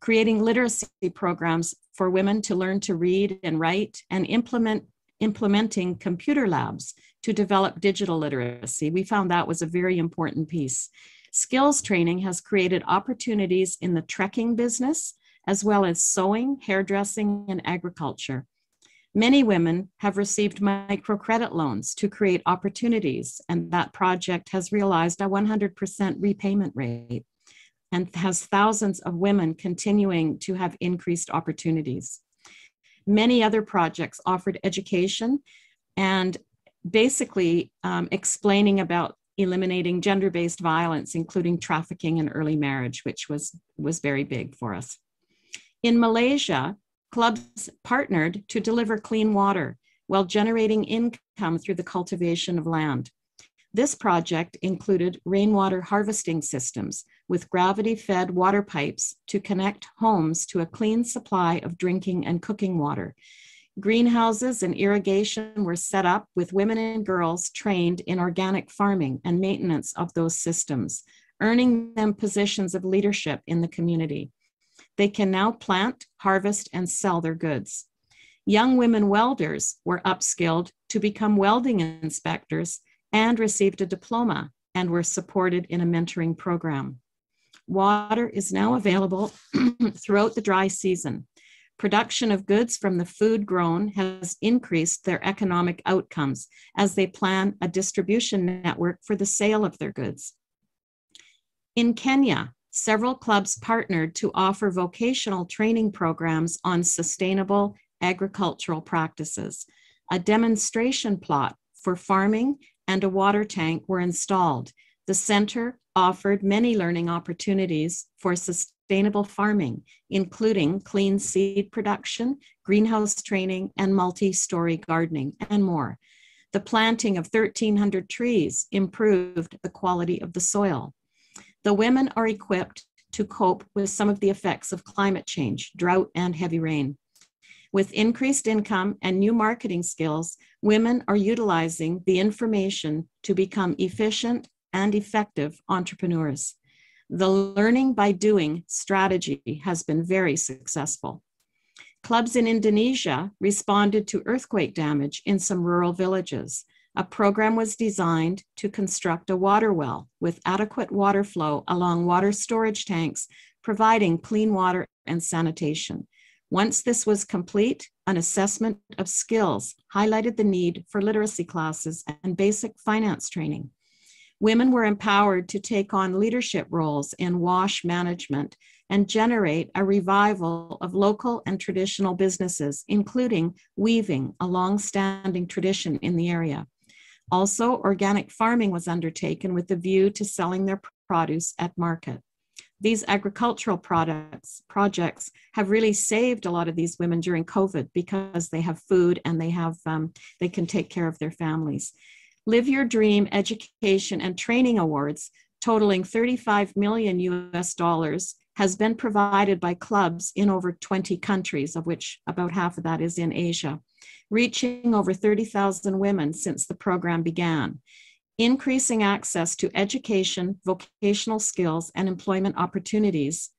Speaker 8: Creating literacy programs for women to learn to read and write, and implementing computer labs to develop digital literacy. We found that was a very important piece. Skills training has created opportunities in the trekking business, as well as sewing, hairdressing, and agriculture. Many women have received microcredit loans to create opportunities, and that project has realized a 100% repayment rate and has thousands of women continuing to have increased opportunities. Many other projects offered education and basically explaining about eliminating gender-based violence, including trafficking and early marriage, which was very big for us. In Malaysia, clubs partnered to deliver clean water while generating income through the cultivation of land. This project included rainwater harvesting systems with gravity-fed water pipes to connect homes to a clean supply of drinking and cooking water. Greenhouses and irrigation were set up with women and girls trained in organic farming and maintenance of those systems, earning them positions of leadership in the community. They can now plant, harvest, and sell their goods. Young women welders were upskilled to become welding inspectors and received a diploma and were supported in a mentoring program. Water is now available throughout the dry season. Production of goods from the food grown has increased their economic outcomes as they plan a distribution network for the sale of their goods. In Kenya, several clubs partnered to offer vocational training programs on sustainable agricultural practices. A demonstration plot for farming and a water tank were installed. The center offered many learning opportunities for sustainable farming, including clean seed production, greenhouse training, and multi-story gardening, and more. The planting of 1,300 trees improved the quality of the soil. The women are equipped to cope with some of the effects of climate change, drought, and heavy rain. With increased income and new marketing skills, women are utilizing the information to become efficient and effective entrepreneurs. The learning by doing strategy has been very successful. Clubs in Indonesia responded to earthquake damage in some rural villages. A program was designed to construct a water well with adequate water flow along water storage tanks, providing clean water and sanitation. Once this was complete, an assessment of skills highlighted the need for literacy classes and basic finance training. Women were empowered to take on leadership roles in wash management and generate a revival of local and traditional businesses, including weaving, a long-standing tradition in the area. Also, organic farming was undertaken with the view to selling their produce at market. These agricultural projects have really saved a lot of these women during COVID because they have food and they can take care of their families. Live Your Dream Education and Training Awards, totaling $35 million has been provided by clubs in over 20 countries, of which about half of that is in Asia, reaching over 30,000 women since the program began. Increasing access to education, vocational skills, and employment opportunities.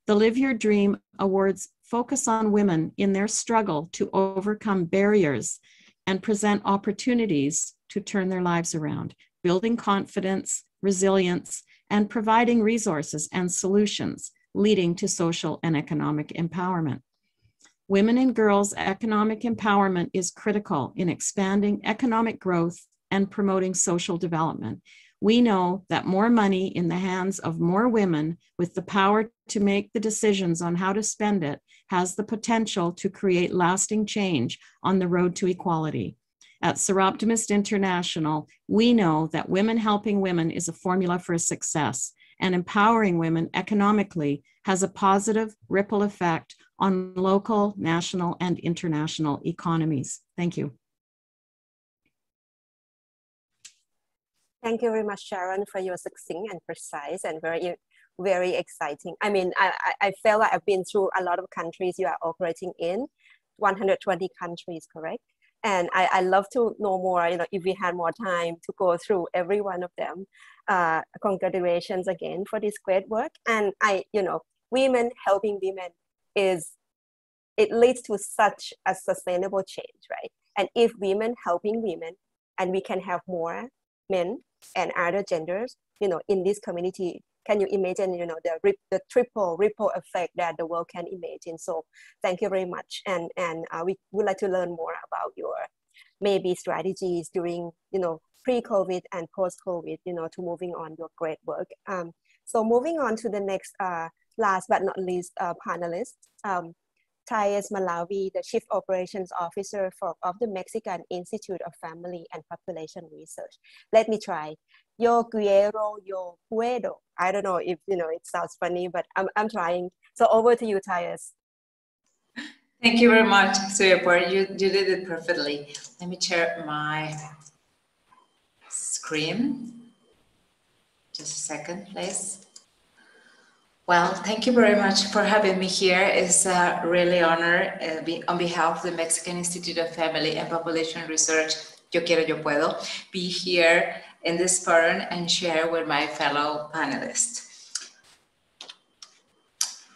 Speaker 8: The Live Your Dream Awards focus on women in their struggle to overcome barriers and present opportunities to turn their lives around, building confidence, resilience, and providing resources and solutions, leading to social and economic empowerment. Women and girls' economic empowerment is critical in expanding economic growth and promoting social development. We know that more money in the hands of more women with the power to make the decisions on how to spend it has the potential to create lasting change on the road to equality. At Seroptimist International, we know that women helping women is a formula for success, and empowering women economically has a positive ripple effect on local, national, and international economies. Thank you.
Speaker 1: Thank you very much, Sharon, for your succinct and precise and very exciting. I mean, I feel like I've been through a lot of countries you are operating in, 120 countries, correct? And I love to know more, if we had more time to go through every one of them. Congratulations again for this great work. And women helping women it leads to such a sustainable change, right? And if women helping women, and we can have more men and other genders, in this community, can you imagine, the triple ripple effect that the world can imagine? So thank you very much. And we would like to learn more about your maybe strategies during, pre-COVID and post-COVID, to moving on your great work. So moving on to the next, last but not least, panelist, Thais Malawi, the Chief Operations Officer of the Mexican Institute of Family and Population Research. Let me try. Yo quiero, yo puedo. I don't know if, it sounds funny, but I'm trying. So over to you, Thais.
Speaker 9: Thank you very much, Suyapur. You did it perfectly. Let me share my screen. Just a second, please. Well, thank you very much for having me here. It's a really honor on behalf of the Mexican Institute of Family and Population Research, Yo Quiero, Yo Puedo, be here in this forum and share with my fellow panelists.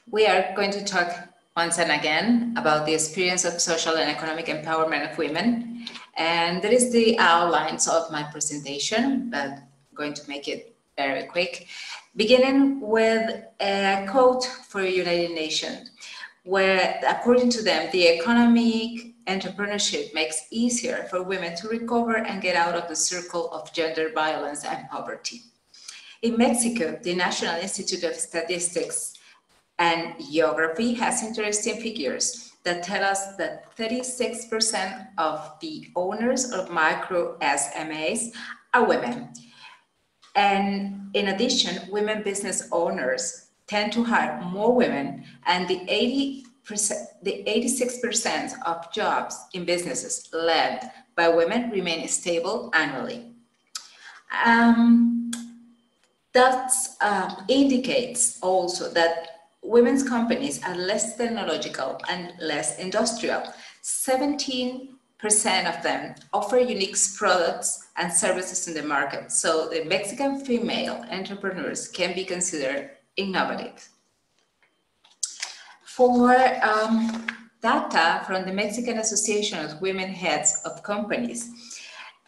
Speaker 9: We are going to talk once and again about the experience of social and economic empowerment of women. And that is the outlines of my presentation, but I'm going to make it very quick. Beginning with a quote for United Nations, where according to them, the economic entrepreneurship makes easier for women to recover and get out of the circle of gender violence and poverty. In Mexico, the National Institute of Statistics and Geography has interesting figures that tell us that 36% of the owners of micro SMEs are women. And in addition, women business owners tend to hire more women, and the 86% of jobs in businesses led by women remain stable annually. That indicates also that women's companies are less technological and less industrial. 17% of them offer unique products and services in the market. So the Mexican female entrepreneurs can be considered innovative. For data from the Mexican Association of Women Heads of Companies,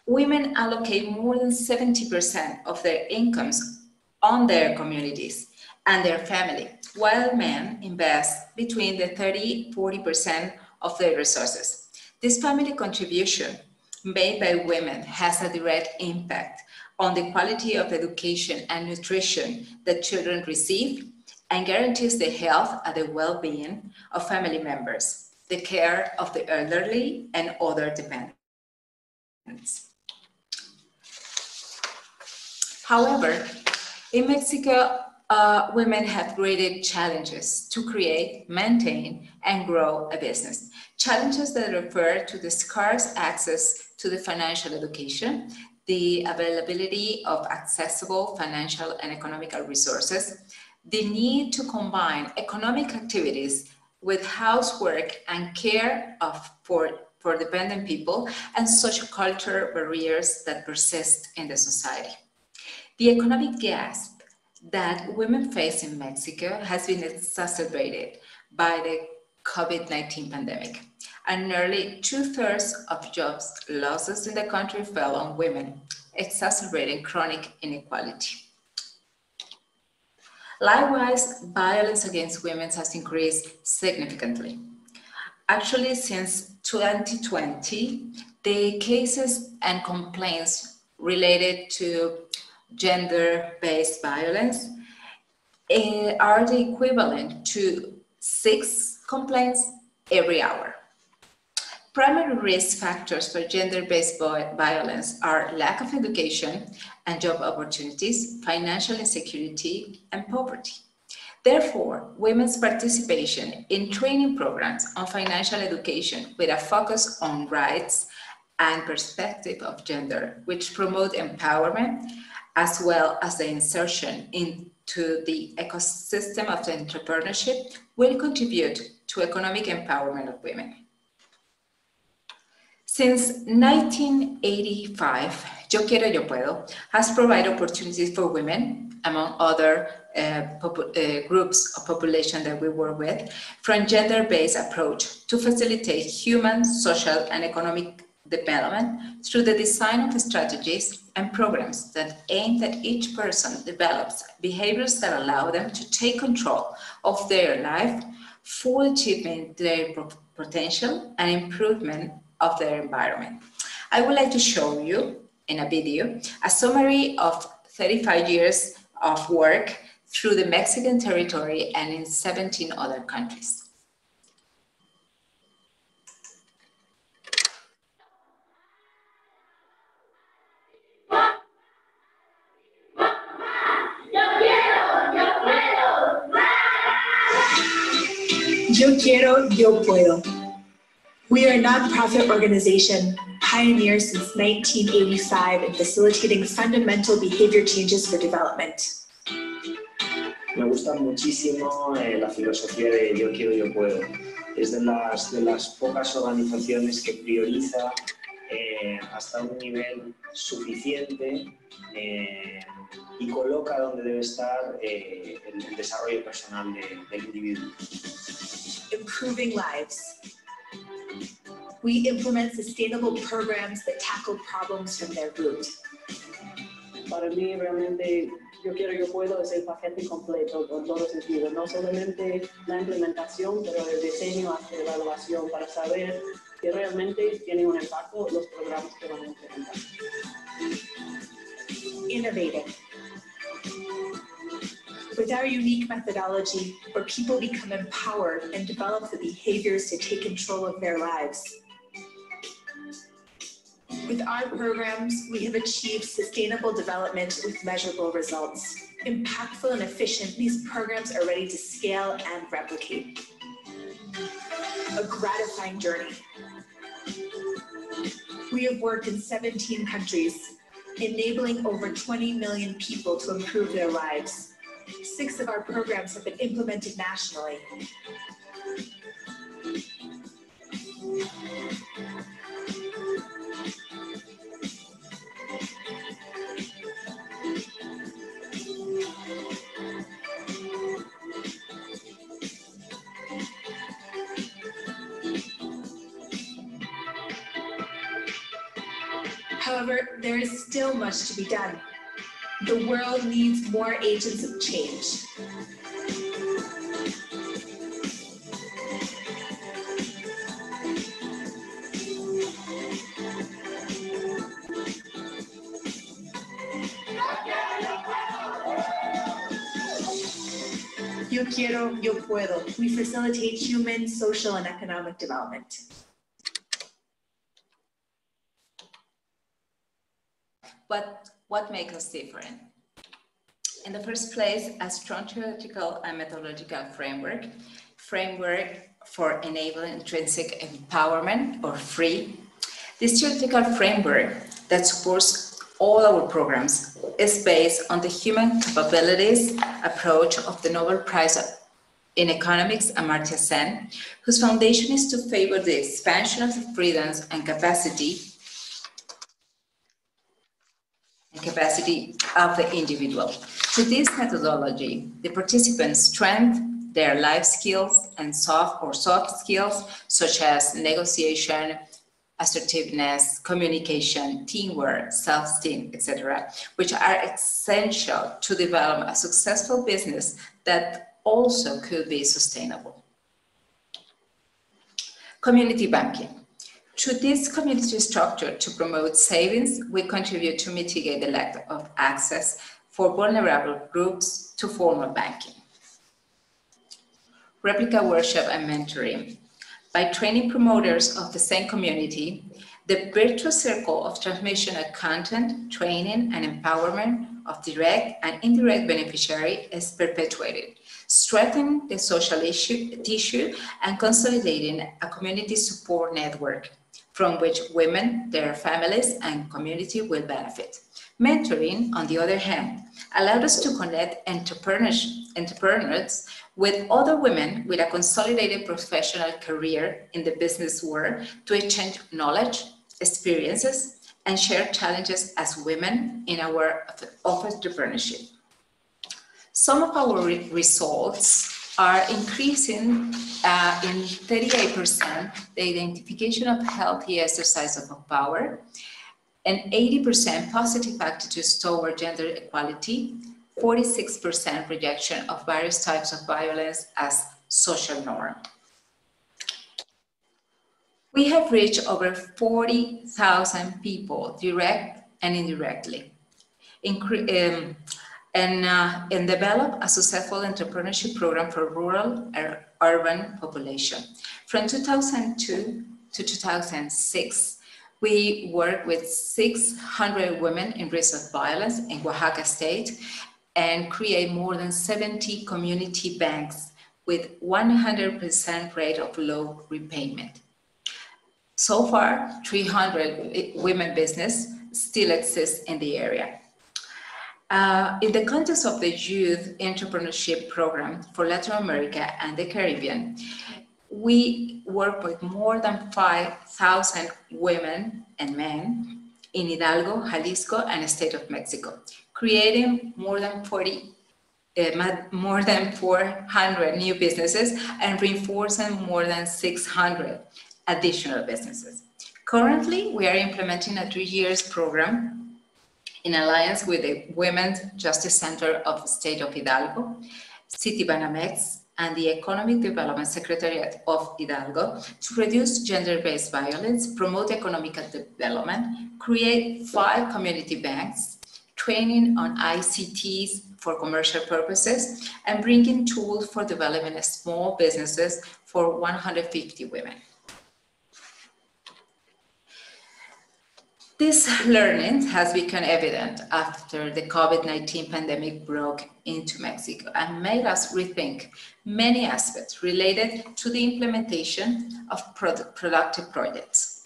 Speaker 9: women allocate more than 70% of their incomes on their communities and their family, while men invest between the 30–40% of their resources. This family contribution made by women has a direct impact on the quality of education and nutrition that children receive and guarantees the health and the well-being of family members, the care of the elderly and other dependents. However, in Mexico, women have greater challenges to create, maintain, and grow a business. Challenges that refer to the scarce access to the financial education, the availability of accessible financial and economical resources, the need to combine economic activities with housework and care for dependent people, and social cultural barriers that persist in the society. The economic gap that women face in Mexico has been exacerbated by the COVID-19 pandemic, and nearly 2/3 of jobs losses in the country fell on women, exacerbating chronic inequality. Likewise, violence against women has increased significantly. Actually, since 2020, the cases and complaints related to gender-based violence are the equivalent to 6 complaints every hour. Primary risk factors for gender-based violence are lack of education and job opportunities, financial insecurity, and poverty. Therefore, women's participation in training programs on financial education with a focus on rights and perspective of gender, which promote empowerment, as well as the insertion into the ecosystem of the entrepreneurship, will contribute to economic empowerment of women. Since 1985, Yo Quiero, Yo Puedo has provided opportunities for women, among other groups of population that we work with, from gender-based approach to facilitate human, social, and economic development through the design of strategies and programs that aim that each person develops behaviors that allow them to take control of their life, full achievement their potential, and improvement of their environment. I would like to show you in a video a summary of 35 years of work through the Mexican territory and in 17 other countries.
Speaker 10: Yo Quiero, Yo Puedo. We are a nonprofit organization pioneered since 1985 in facilitating fundamental behavior changes for development.
Speaker 11: Me gusta muchísimo la filosofía de Yo Quiero, Yo Puedo. Es de las pocas organizaciones que prioriza hasta un nivel suficiente y coloca donde debe estar el desarrollo personal del individuo.
Speaker 10: Improving lives. We implement sustainable programs that tackle problems from their root.
Speaker 12: Para mí realmente Yo Quiero, Yo Puedo es el paquete completo con todos los sentidos, no solamente la implementación, pero el diseño hasta la evaluación para saber que realmente tienen un impacto los programas que van a implementar.
Speaker 10: Innovating. With our unique methodology, where people become empowered and develop the behaviors to take control of their lives. With our programs, we have achieved sustainable development with measurable results. Impactful and efficient, these programs are ready to scale and replicate. A gratifying journey. We have worked in 17 countries, enabling over 20 million people to improve their lives. 6 of our programs have been implemented nationally. However, there is still much to be done. The world needs more agents of change. Yo Quiero, Yo Puedo. We facilitate human, social, and economic development.
Speaker 9: But what makes us different? In the first place, a strong theoretical and methodological framework for enabling intrinsic empowerment, or FREE. This theoretical framework that supports all our programs is based on the human capabilities approach of the Nobel Prize in Economics, Amartya Sen, whose foundation is to favor the expansion of the freedoms and capacity of the individual. Through this methodology, the participants strengthen their life skills and soft skills, such as negotiation, assertiveness, communication, teamwork, self-esteem, etc., which are essential to develop a successful business that also could be sustainable. Community banking. Through this community structure to promote savings, we contribute to mitigate the lack of access for vulnerable groups to formal banking. Replica workshop and mentoring. By training promoters of the same community, the virtuous circle of transmission of content, training, and empowerment of direct and indirect beneficiaries is perpetuated, strengthening the social tissue and consolidating a community support network from which women, their families, and community will benefit. Mentoring, on the other hand, allowed us to connect entrepreneurs with other women with a consolidated professional career in the business world to exchange knowledge, experiences, and share challenges as women in our entrepreneurship. Some of our results are increasing in 38% the identification of healthy exercise of power, and 80% positive attitudes toward gender equality, 46% rejection of various types of violence as social norm. We have reached over 40,000 people, direct and indirectly, and develop a successful entrepreneurship program for rural and urban population. From 2002 to 2006, we worked with 600 women in risk of violence in Oaxaca state and create more than 70 community banks with 100% rate of low repayment. So far, 300 women business still exists in the area. In the context of the Youth Entrepreneurship Program for Latin America and the Caribbean, we work with more than 5,000 women and men in Hidalgo, Jalisco, and the state of Mexico, creating more than 400 new businesses and reinforcing more than 600 additional businesses. Currently, we are implementing a 3-year program in alliance with the Women's Justice Center of the state of Hidalgo, Citibanamex, and the Economic Development Secretariat of Hidalgo to reduce gender-based violence, promote economic development, create 5 community banks, training on ICTs for commercial purposes, and bringing tools for developing small businesses for 150 women. This learning has become evident after the COVID-19 pandemic broke into Mexico and made us rethink many aspects related to the implementation of productive projects.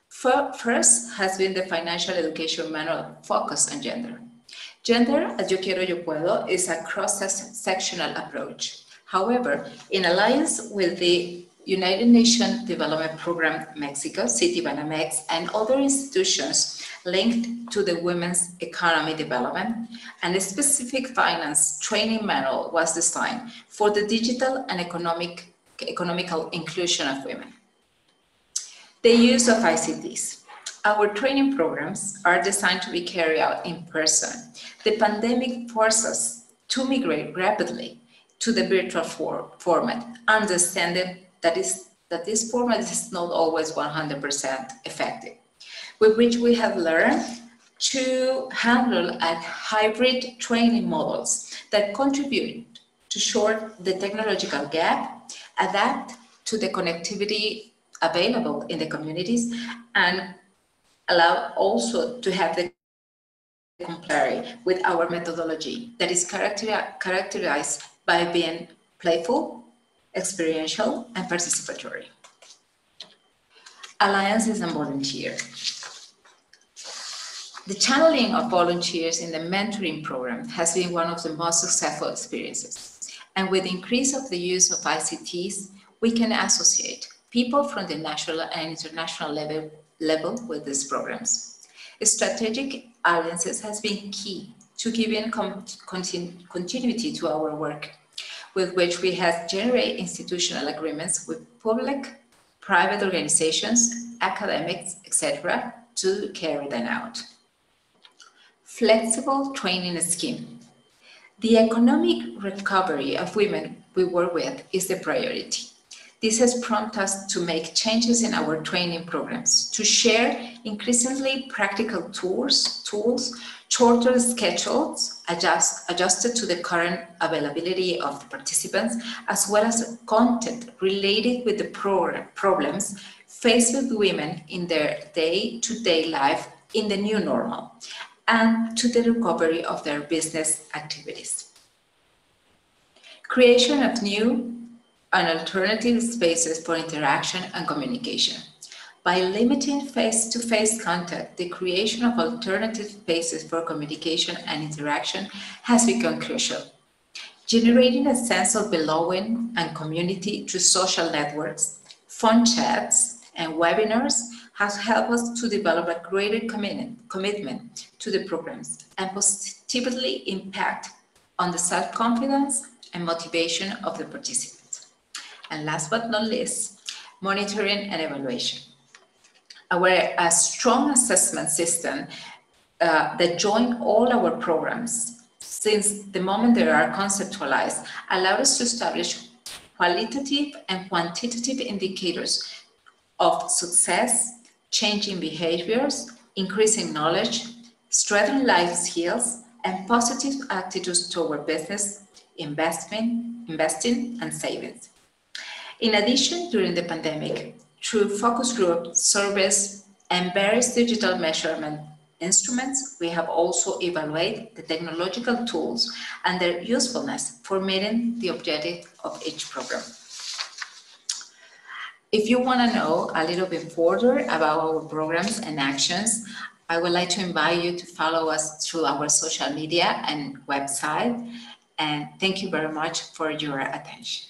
Speaker 9: First has been the financial education manual focus on gender. Gender, as Yo Quiero, Yo Puedo, is a cross-sectional approach. However, in alliance with the United Nations Development Program Mexico, Citibanamex, and other institutions linked to the women's economy development, and a specific finance training manual was designed for the digital and economical inclusion of women. The use of ICTs. Our training programs are designed to be carried out in person. The pandemic forced us to migrate rapidly to the virtual format, understanding that this format is not always 100% effective, with which we have learned to handle hybrid training models that contribute to short the technological gap, adapt to the connectivity available in the communities, and allow also to have the complementary with our methodology that is characterized by being playful, experiential, and participatory. Alliances and volunteers. The channeling of volunteers in the mentoring program has been one of the most successful experiences. And with the increase of the use of ICTs, we can associate people from the national and international level with these programs. Strategic alliances has been key to giving continuity to our work, with which we have generated institutional agreements with public, private organizations, academics, etc., to carry them out. Flexible training scheme. The economic recovery of women we work with is the priority. This has prompted us to make changes in our training programs, to share increasingly practical tools, shorter schedules adjusted to the current availability of the participants, as well as content related with the problems faced with women in their day-to-day life in the new normal, and to the recovery of their business activities. Creation of new and alternative spaces for interaction and communication. By limiting face-to-face contact, the creation of alternative spaces for communication and interaction has become crucial. Generating a sense of belonging and community through social networks, phone chats, and webinars has helped us to develop a greater commitment to the programs and positively impact on the self-confidence and motivation of the participants. And last but not least, monitoring and evaluation. Our strong assessment system that join all our programs since the moment they are conceptualized allow us to establish qualitative and quantitative indicators of success, changing behaviors, increasing knowledge, strengthening life skills, and positive attitudes toward business, investing, and savings. In addition, during the pandemic, through focus group, surveys, and various digital measurement instruments, we have also evaluated the technological tools and their usefulness for meeting the objective of each program. If you want to know a little bit further about our programs and actions, I would like to invite you to follow us through our social media and website. And thank you very much for your attention.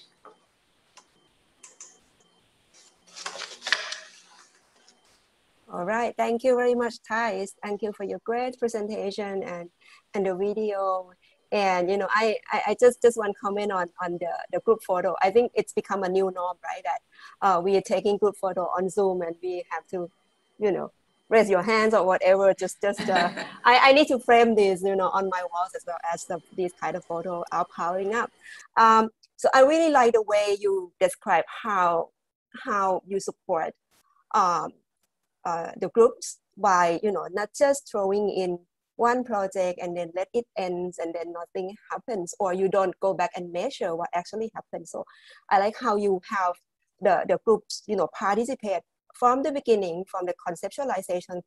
Speaker 1: All right, thank you very much, Thais. Thank you for your great presentation and the video. And you know, I just one comment on the group photo. I think it's become a new norm, right? That we are taking group photo on Zoom and we have to, you know, raise your hands or whatever. I need to frame this, you know, on my walls as well as these kind of photo are piling up. So I really like the way you describe how you support the groups by, you know, not just throwing in one project and then let it end and then nothing happens, or you don't go back and measure what actually happened. So I like how you have the groups, you know, participate from the beginning, from the conceptualization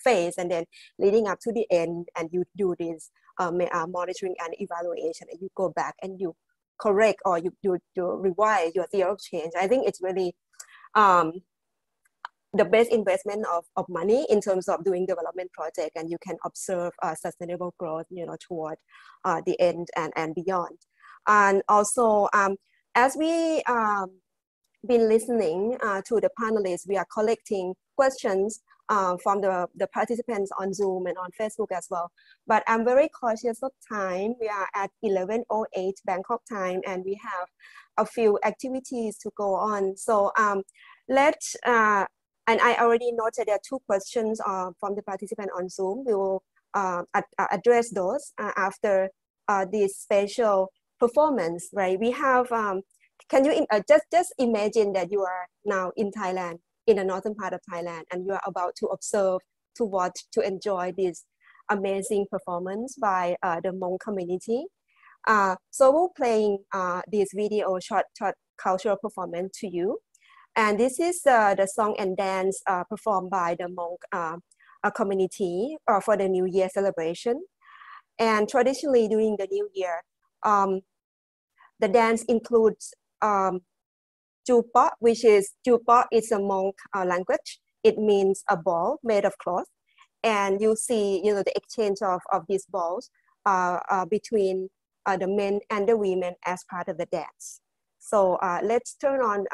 Speaker 1: phase, and then leading up to the end, and you do this monitoring and evaluation, and you go back and you correct or you revise your theory of change. I think it's really the best investment of money in terms of doing development project, and you can observe sustainable growth, you know, toward the end and beyond. And also, as we been listening to the panelists, we are collecting questions from the participants on Zoom and on Facebook as well. But I'm very cautious of time. We are at 11:08 Bangkok time, and we have a few activities to go on. So let's, and I already noted there are two questions from the participant on Zoom. We will address those after this special performance, right? We have, can you just imagine that you are now in Thailand, in the northern part of Thailand, and you are about to observe, to watch, to enjoy this amazing performance by the Hmong community. So we're playing this video short cultural performance to you. And this is the song and dance performed by the Hmong community for the New Year celebration. And traditionally during the New Year, the dance includes Jupot, which is Jupot is a Hmong language. It means a ball made of cloth. And you see, you know, the exchange of these balls between the men and the women as part of the dance. So let's turn on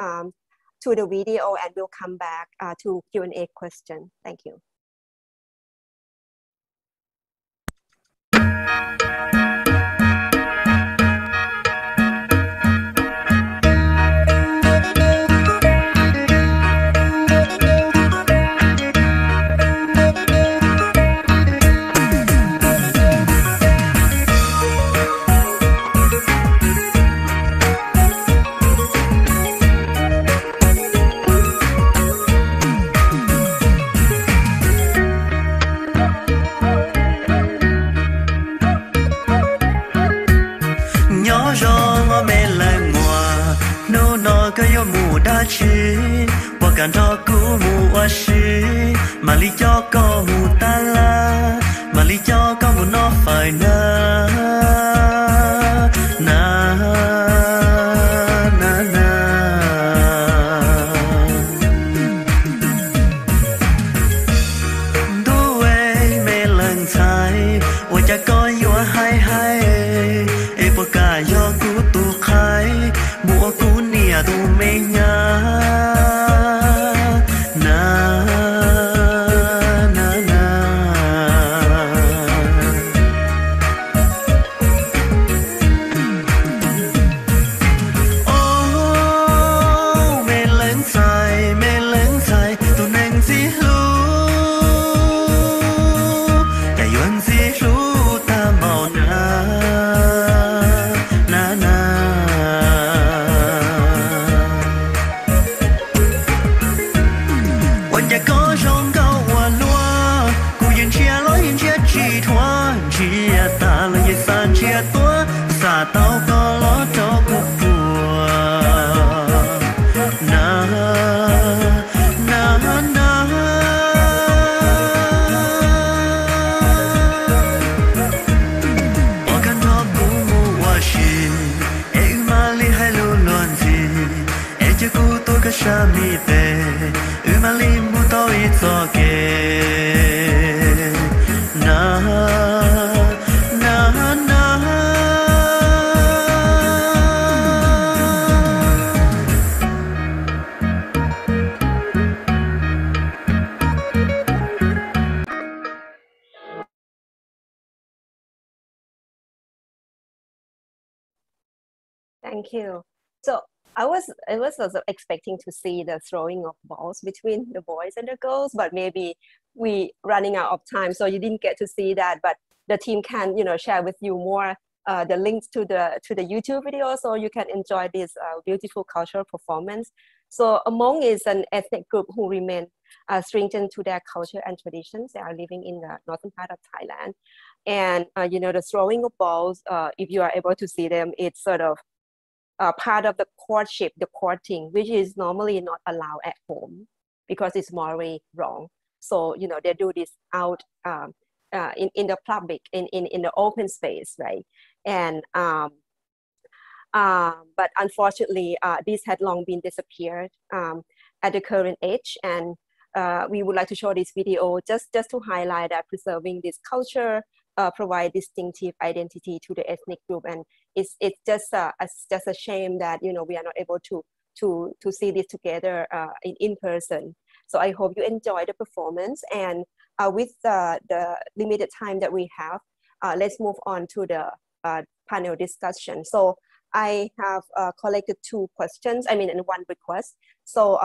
Speaker 1: to the video and we'll come back to Q&A question. Thank you.
Speaker 13: Wakan toku mu washi, mali joko mu tala, mali joko mu no fai na na na na. Duwe me lang thai, waja ko yo hai hai, epoka yo ku tu khai, mu ku nia du me nya. chia ta là ye san chia tua sa tao có lo cho cuộc bùa na na na bỏ căn nó cũng mua hoa xì ai mà li hay lu luan gì ai chưa cũ tôi có sa mi tê mà li mua tao ít cho kê na na na
Speaker 1: Thank you. So I was also expecting to see the throwing of balls between the boys and the girls, but maybe we running out of time, so you didn't get to see that. But the team can, share with you more the links to the YouTube video, so you can enjoy this beautiful cultural performance. So Hmong is an ethnic group who remain stringent to their culture and traditions. They are living in the northern part of Thailand, and the throwing of balls. If you are able to see them, it's sort of part of the courtship, the courting, which is normally not allowed at home because it's morally wrong. So, they do this out in the public, in the open space, right? And but unfortunately, this had long been disappeared at the current age. And we would like to show this video just to highlight that preserving this culture provide distinctive identity to the ethnic group, and it's just a shame that we are not able to see this together in person. So I hope you enjoy the performance, and with the limited time that we have, let's move on to the panel discussion. So I have collected 2 questions, and 1 request. So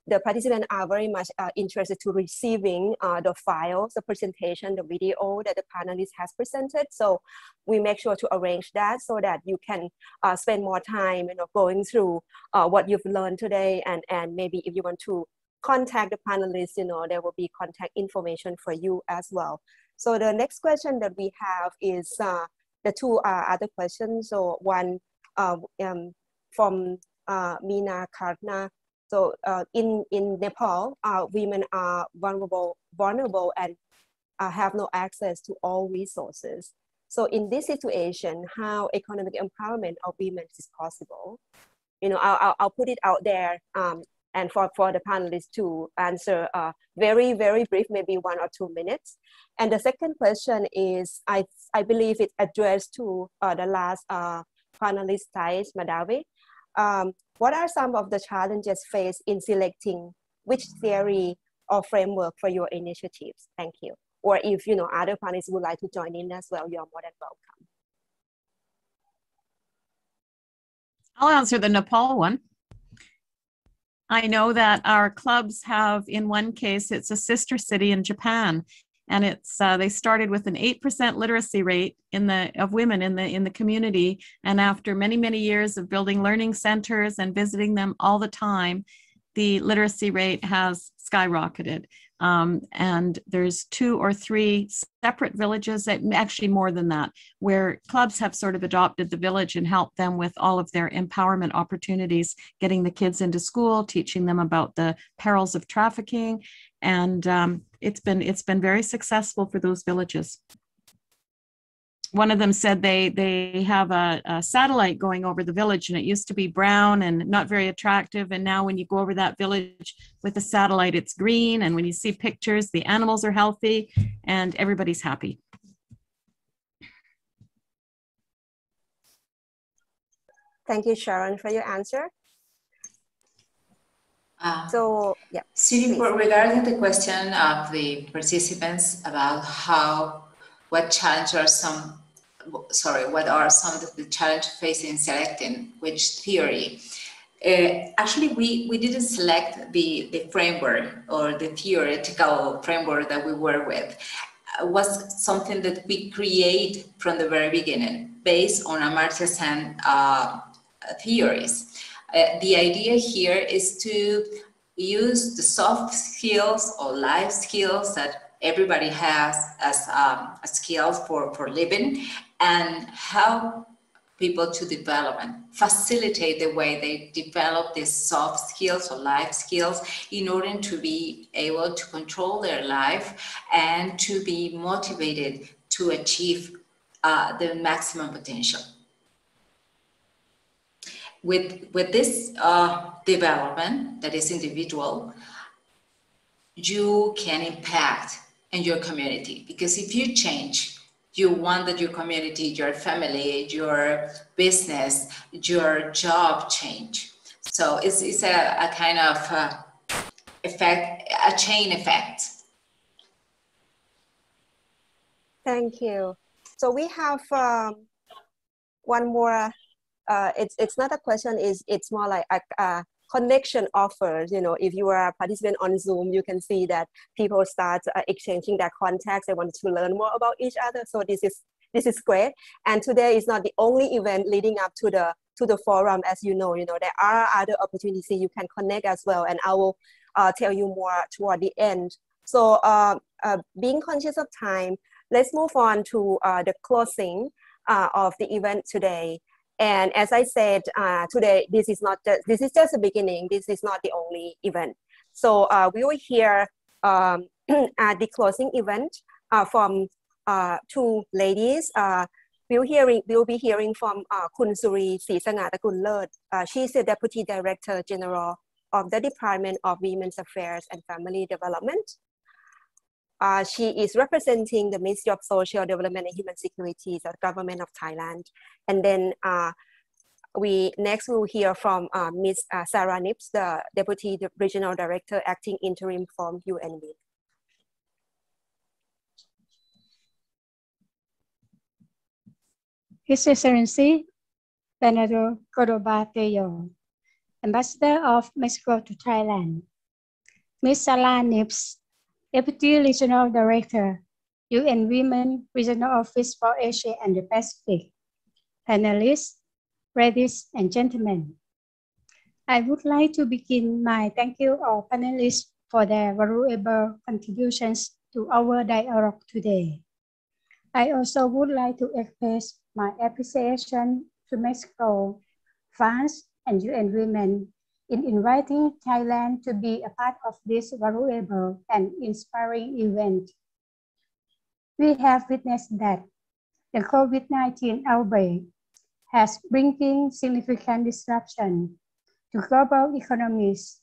Speaker 1: the participants are very much interested to receiving the files, the presentation, the video that the panelist has presented. So we make sure to arrange that so that you can spend more time, going through what you've learned today. And maybe if you want to contact the panelists, there will be contact information for you as well. So the next question that we have is the 2 other questions. So one from Meena Karna. So in Nepal, women are vulnerable and have no access to all resources. So in this situation, how economic empowerment of women is possible? I'll put it out there, and for the panelists to answer very, very brief, maybe 1 or 2 minutes. And the second question is, I believe it's addressed to the last panelist, Thais Madawi. What are some of the challenges faced in selecting which theory or framework for your initiatives? Thank you. Or if other panelists would like to join in as well, you are more than welcome.
Speaker 8: I'll answer the Nepal one. I know that our clubs have, in one case, it's a sister city in Japan, and it's they started with an 8% literacy rate of women in the community, and after many years of building learning centers and visiting them all the time, the literacy rate has skyrocketed. And there's 2 or 3 separate villages, actually more than that, where clubs have sort of adopted the village and helped them with all of their empowerment opportunities, getting the kids into school, teaching them about the perils of trafficking, and it's been very successful for those villages. One of them said they have a satellite going over the village, and it used to be brown and not very attractive, and now when you go over that village with the satellite, it's green, and when you see pictures, the animals are healthy and everybody's happy.
Speaker 1: Thank you, Sharon, for your answer. So yeah.
Speaker 9: Regarding the question of the participants about what are some of the challenges facing selecting which theory? Actually, we didn't select the framework or the theoretical framework that we work with. It was something that we create from the very beginning based on Amartya Sen theories. The idea here is to use the soft skills or life skills that everybody has as a skill for living, and help people to develop and facilitate the way they develop these soft skills or life skills in order to be able to control their life and to be motivated to achieve the maximum potential. With this development that is individual, you can impact in your community, because if you change, you want that your community, your family, your business, your job change. So it's a kind of effect, a chain effect.
Speaker 1: Thank you. So we have one more. It's not a question. It's more like a connection offers. You know, if you are a participant on Zoom, you can see that people start exchanging their contacts. They want to learn more about each other. So this is great. And today is not the only event leading up to the forum. As you know, there are other opportunities you can connect as well. And I will tell you more toward the end. So being conscious of time, let's move on to the closing of the event today. And as I said, today, this is just the beginning. This is not the only event. So we will hear at the closing event from two ladies. We'll be hearing from Khun Suri Srisangatakunlerth. She's the Deputy Director General of the Department of Women's Affairs and Family Development. She is representing the Ministry of Social Development and Human Security, the government of Thailand. And then next we'll hear from Ms. Sarah Nips, the Deputy Regional Director, Acting Interim from UN Women.
Speaker 14: His Excellency, Senator Godobateyo, Ambassador of Mexico to Thailand, Ms. Sarah Nips, Deputy Regional Director, UN Women Regional Office for Asia and the Pacific, panelists, ladies and gentlemen. I would like to begin my thank you all panelists for their valuable contributions to our dialogue today. I also would like to express my appreciation to Mexico, France, and UN Women in inviting Thailand to be a part of this valuable and inspiring event. We have witnessed that the COVID-19 outbreak has bringing significant disruption to global economies,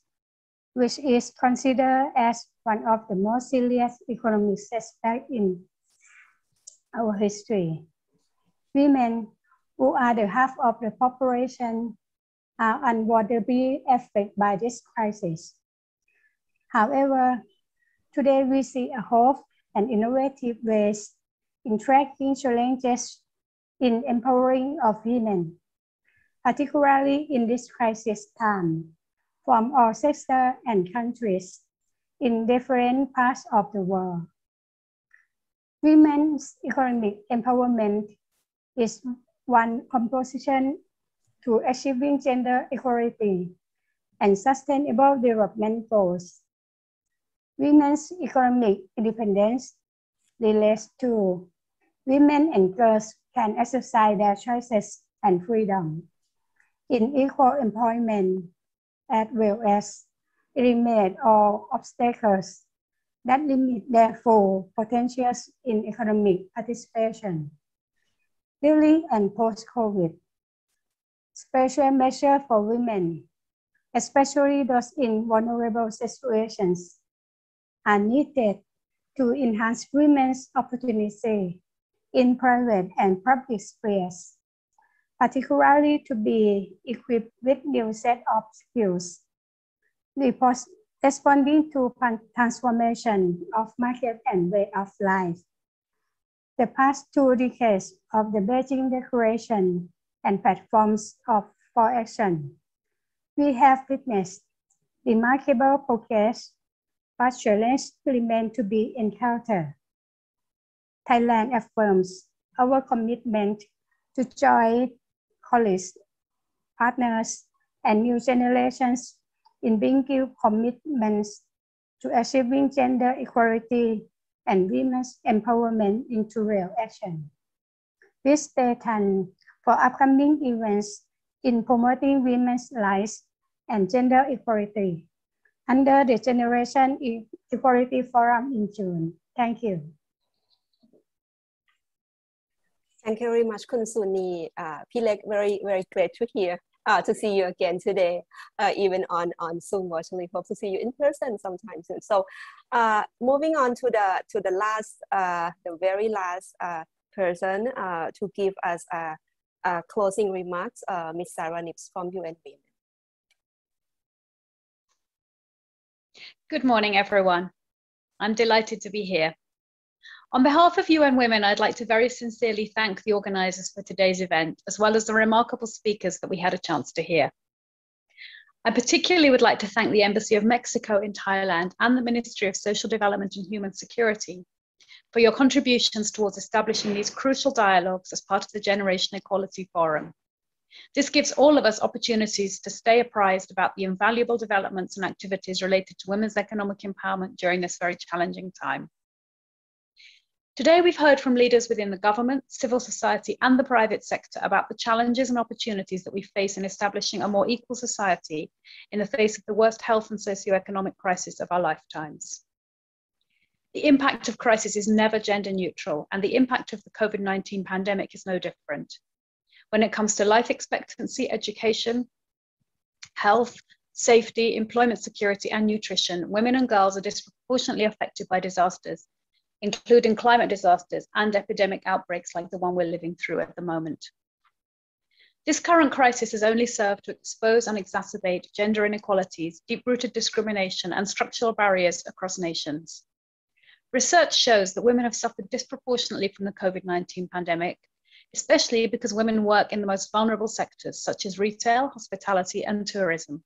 Speaker 14: which is considered as one of the most serious economic setbacks in our history. Women, who are the half of the population, are unavoidably affected by this crisis. However, today we see a hope and innovative ways in tracking challenges in empowering of women, particularly in this crisis time, from all sectors and countries in different parts of the world. Women's economic empowerment is one composition to achieving gender equality and sustainable development goals. Women's economic independence relates to women and girls can exercise their choices and freedom in equal employment, as well as eliminate all obstacles that limit their full potentials in economic participation. During and post-COVID, special measures for women, especially those in vulnerable situations, are needed to enhance women's opportunity in private and public spheres, particularly to be equipped with new set of skills, responding to transformation of market and way of life. The past 2 decades of the Beijing Declaration and platforms for action, we have witnessed remarkable progress, but challenges remain to be encountered. Thailand affirms our commitment to join colleagues, partners, and new generations in bringing commitments to achieving gender equality and women's empowerment into real action. Please stay tuned for upcoming events in promoting women's rights and gender equality under the Generation Equality Forum in June. Thank you.
Speaker 1: Thank you very much, Kun Suni. Pilek, very great to hear, to see you again today, even on Zoom virtually. Hope to see you in person sometime soon. So, moving on to the last, the very last person to give us closing remarks, Ms. Sarah Nips from UN Women.
Speaker 15: Good morning, everyone. I'm delighted to be here. On behalf of UN Women, I'd like to very sincerely thank the organizers for today's event, as well as the remarkable speakers that we had a chance to hear. I particularly would like to thank the Embassy of Mexico in Thailand and the Ministry of Social Development and Human Security for your contributions towards establishing these crucial dialogues as part of the Generation Equality Forum. This gives all of us opportunities to stay apprised about the invaluable developments and activities related to women's economic empowerment during this very challenging time. Today, we've heard from leaders within the government, civil society, and the private sector about the challenges and opportunities that we face in establishing a more equal society in the face of the worst health and socioeconomic crisis of our lifetimes. The impact of crisis is never gender neutral, and the impact of the COVID-19 pandemic is no different. When it comes to life expectancy, education, health, safety, employment security, and nutrition, women and girls are disproportionately affected by disasters, including climate disasters and epidemic outbreaks like the one we're living through at the moment. This current crisis has only served to expose and exacerbate gender inequalities, deep-rooted discrimination, and structural barriers across nations. Research shows that women have suffered disproportionately from the COVID-19 pandemic, especially because women work in the most vulnerable sectors such as retail, hospitality, and tourism.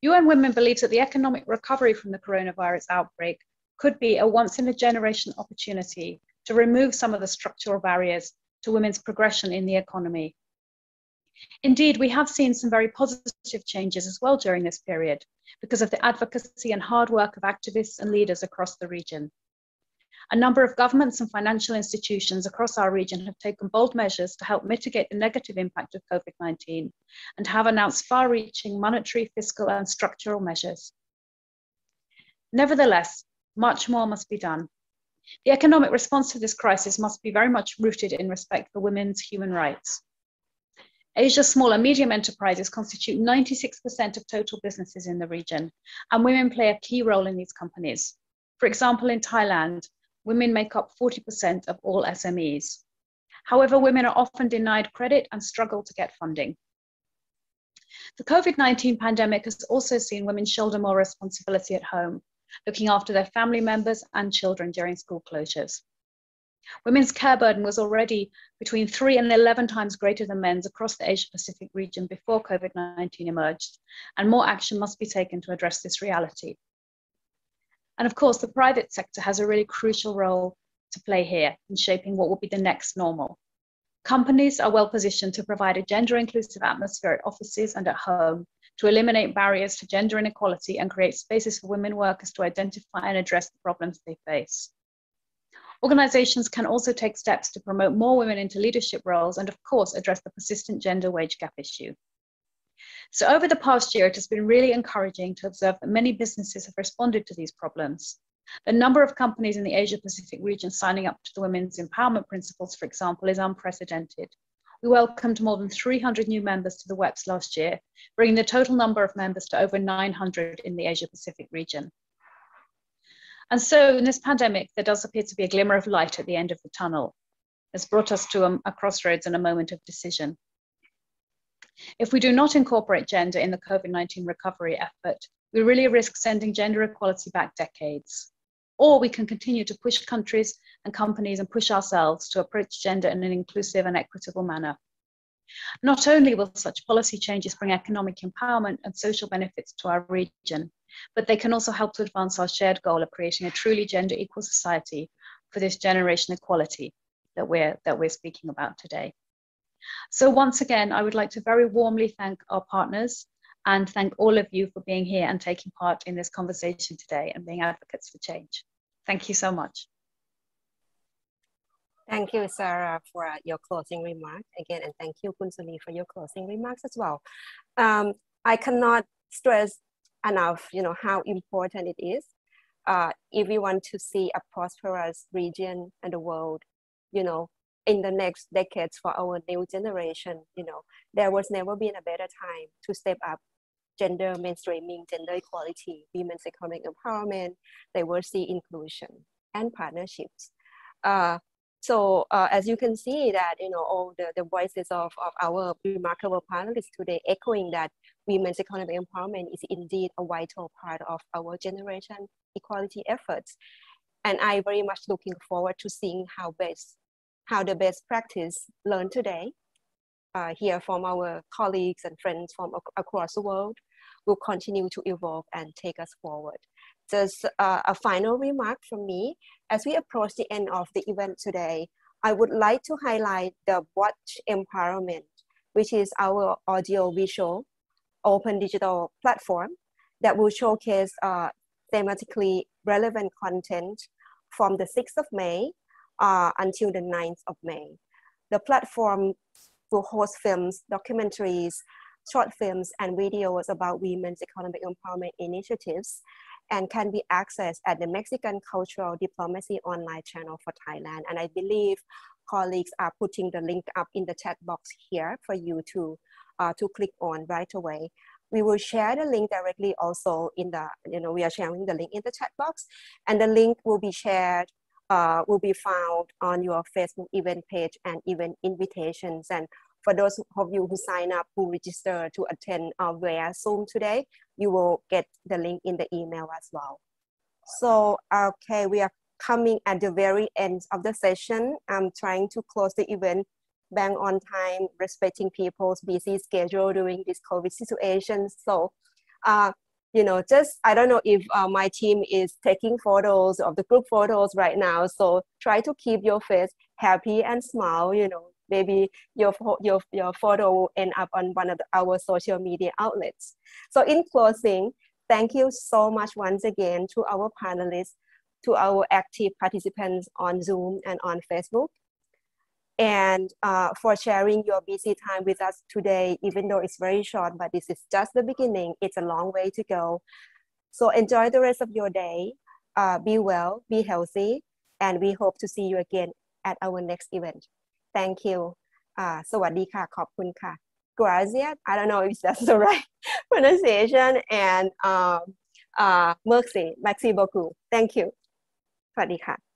Speaker 15: UN Women believes that the economic recovery from the coronavirus outbreak could be a once-in-a-generation opportunity to remove some of the structural barriers to women's progression in the economy. Indeed, we have seen some very positive changes as well during this period because of the advocacy and hard work of activists and leaders across the region. A number of governments and financial institutions across our region have taken bold measures to help mitigate the negative impact of COVID-19 and have announced far-reaching monetary, fiscal, and structural measures. Nevertheless, much more must be done. The economic response to this crisis must be very much rooted in respect for women's human rights. Asia's small and medium enterprises constitute 96% of total businesses in the region, and women play a key role in these companies. For example, in Thailand, women make up 40% of all SMEs. However, women are often denied credit and struggle to get funding. The COVID-19 pandemic has also seen women shoulder more responsibility at home, looking after their family members and children during school closures. Women's care burden was already between 3 and 11 times greater than men's across the Asia-Pacific region before COVID-19 emerged, and more action must be taken to address this reality. And of course, the private sector has a really crucial role to play here in shaping what will be the next normal. Companies are well positioned to provide a gender-inclusive atmosphere at offices and at home, to eliminate barriers to gender inequality and create spaces for women workers to identify and address the problems they face. Organizations can also take steps to promote more women into leadership roles and, of course, address the persistent gender wage gap issue. So over the past year, it has been really encouraging to observe that many businesses have responded to these problems. The number of companies in the Asia-Pacific region signing up to the Women's Empowerment Principles, for example, is unprecedented. We welcomed more than 300 new members to the WEPs last year, bringing the total number of members to over 900 in the Asia-Pacific region. And so in this pandemic, there does appear to be a glimmer of light at the end of the tunnel. It's brought us to a crossroads and a moment of decision. If we do not incorporate gender in the COVID-19 recovery effort, we really risk sending gender equality back decades. Or we can continue to push countries and companies and push ourselves to approach gender in an inclusive and equitable manner. Not only will such policy changes bring economic empowerment and social benefits to our region, but they can also help to advance our shared goal of creating a truly gender equal society for this generation equality that we're speaking about today. So once again, I would like to very warmly thank our partners and thank all of you for being here and taking part in this conversation today and being advocates for change. Thank you so much.
Speaker 1: Thank you, Sarah, for your closing remarks again, and thank you, Kunsuli, for your closing remarks as well. I cannot stress enough, how important it is if we want to see a prosperous region and the world, in the next decades for our new generation. There was never been a better time to step up gender mainstreaming, gender equality, women's economic empowerment, diversity, inclusion, and partnerships. So as you can see that, all the voices of our remarkable panelists today echoing that women's economic empowerment is indeed a vital part of our generation equality efforts. And I very much looking forward to seeing how the best practice learned today here from our colleagues and friends from across the world will continue to evolve and take us forward. Just a final remark from me. As we approach the end of the event today, I would like to highlight the Watch Empowerment, which is our audio-visual open digital platform that will showcase thematically relevant content from the 6th of May until the 9th of May. The platform will host films, documentaries, short films, and videos about women's economic empowerment initiatives, and can be accessed at the Mexican Cultural Diplomacy online channel for Thailand. And I believe colleagues are putting the link up in the chat box here for you to click on right away. We will share the link directly also in the, we are sharing the link in the chat box, and the link will be shared, will be found on your Facebook event page and event invitations. And for those of you who sign up, who register to attend via Zoom today, you will get the link in the email as well. So, okay, we are coming at the very end of the session. I'm trying to close the event bang on time, respecting people's busy schedule during this COVID situation. So, just, I don't know if my team is taking photos of the group photos right now. So try to keep your face happy and smile, maybe your photo will end up on one of our social media outlets. So in closing, thank you so much once again to our panelists, to our active participants on Zoom and on Facebook, and for sharing your busy time with us today, even though it's very short, but this is just the beginning. It's a long way to go. So enjoy the rest of your day. Be well, be healthy, and we hope to see you again at our next event. Thank you. สวัสดีค่ะ ขอบคุณค่ะ Gracias. I don't know if that's the right pronunciation. And merci beaucoup. Thank you. สวัสดีค่ะ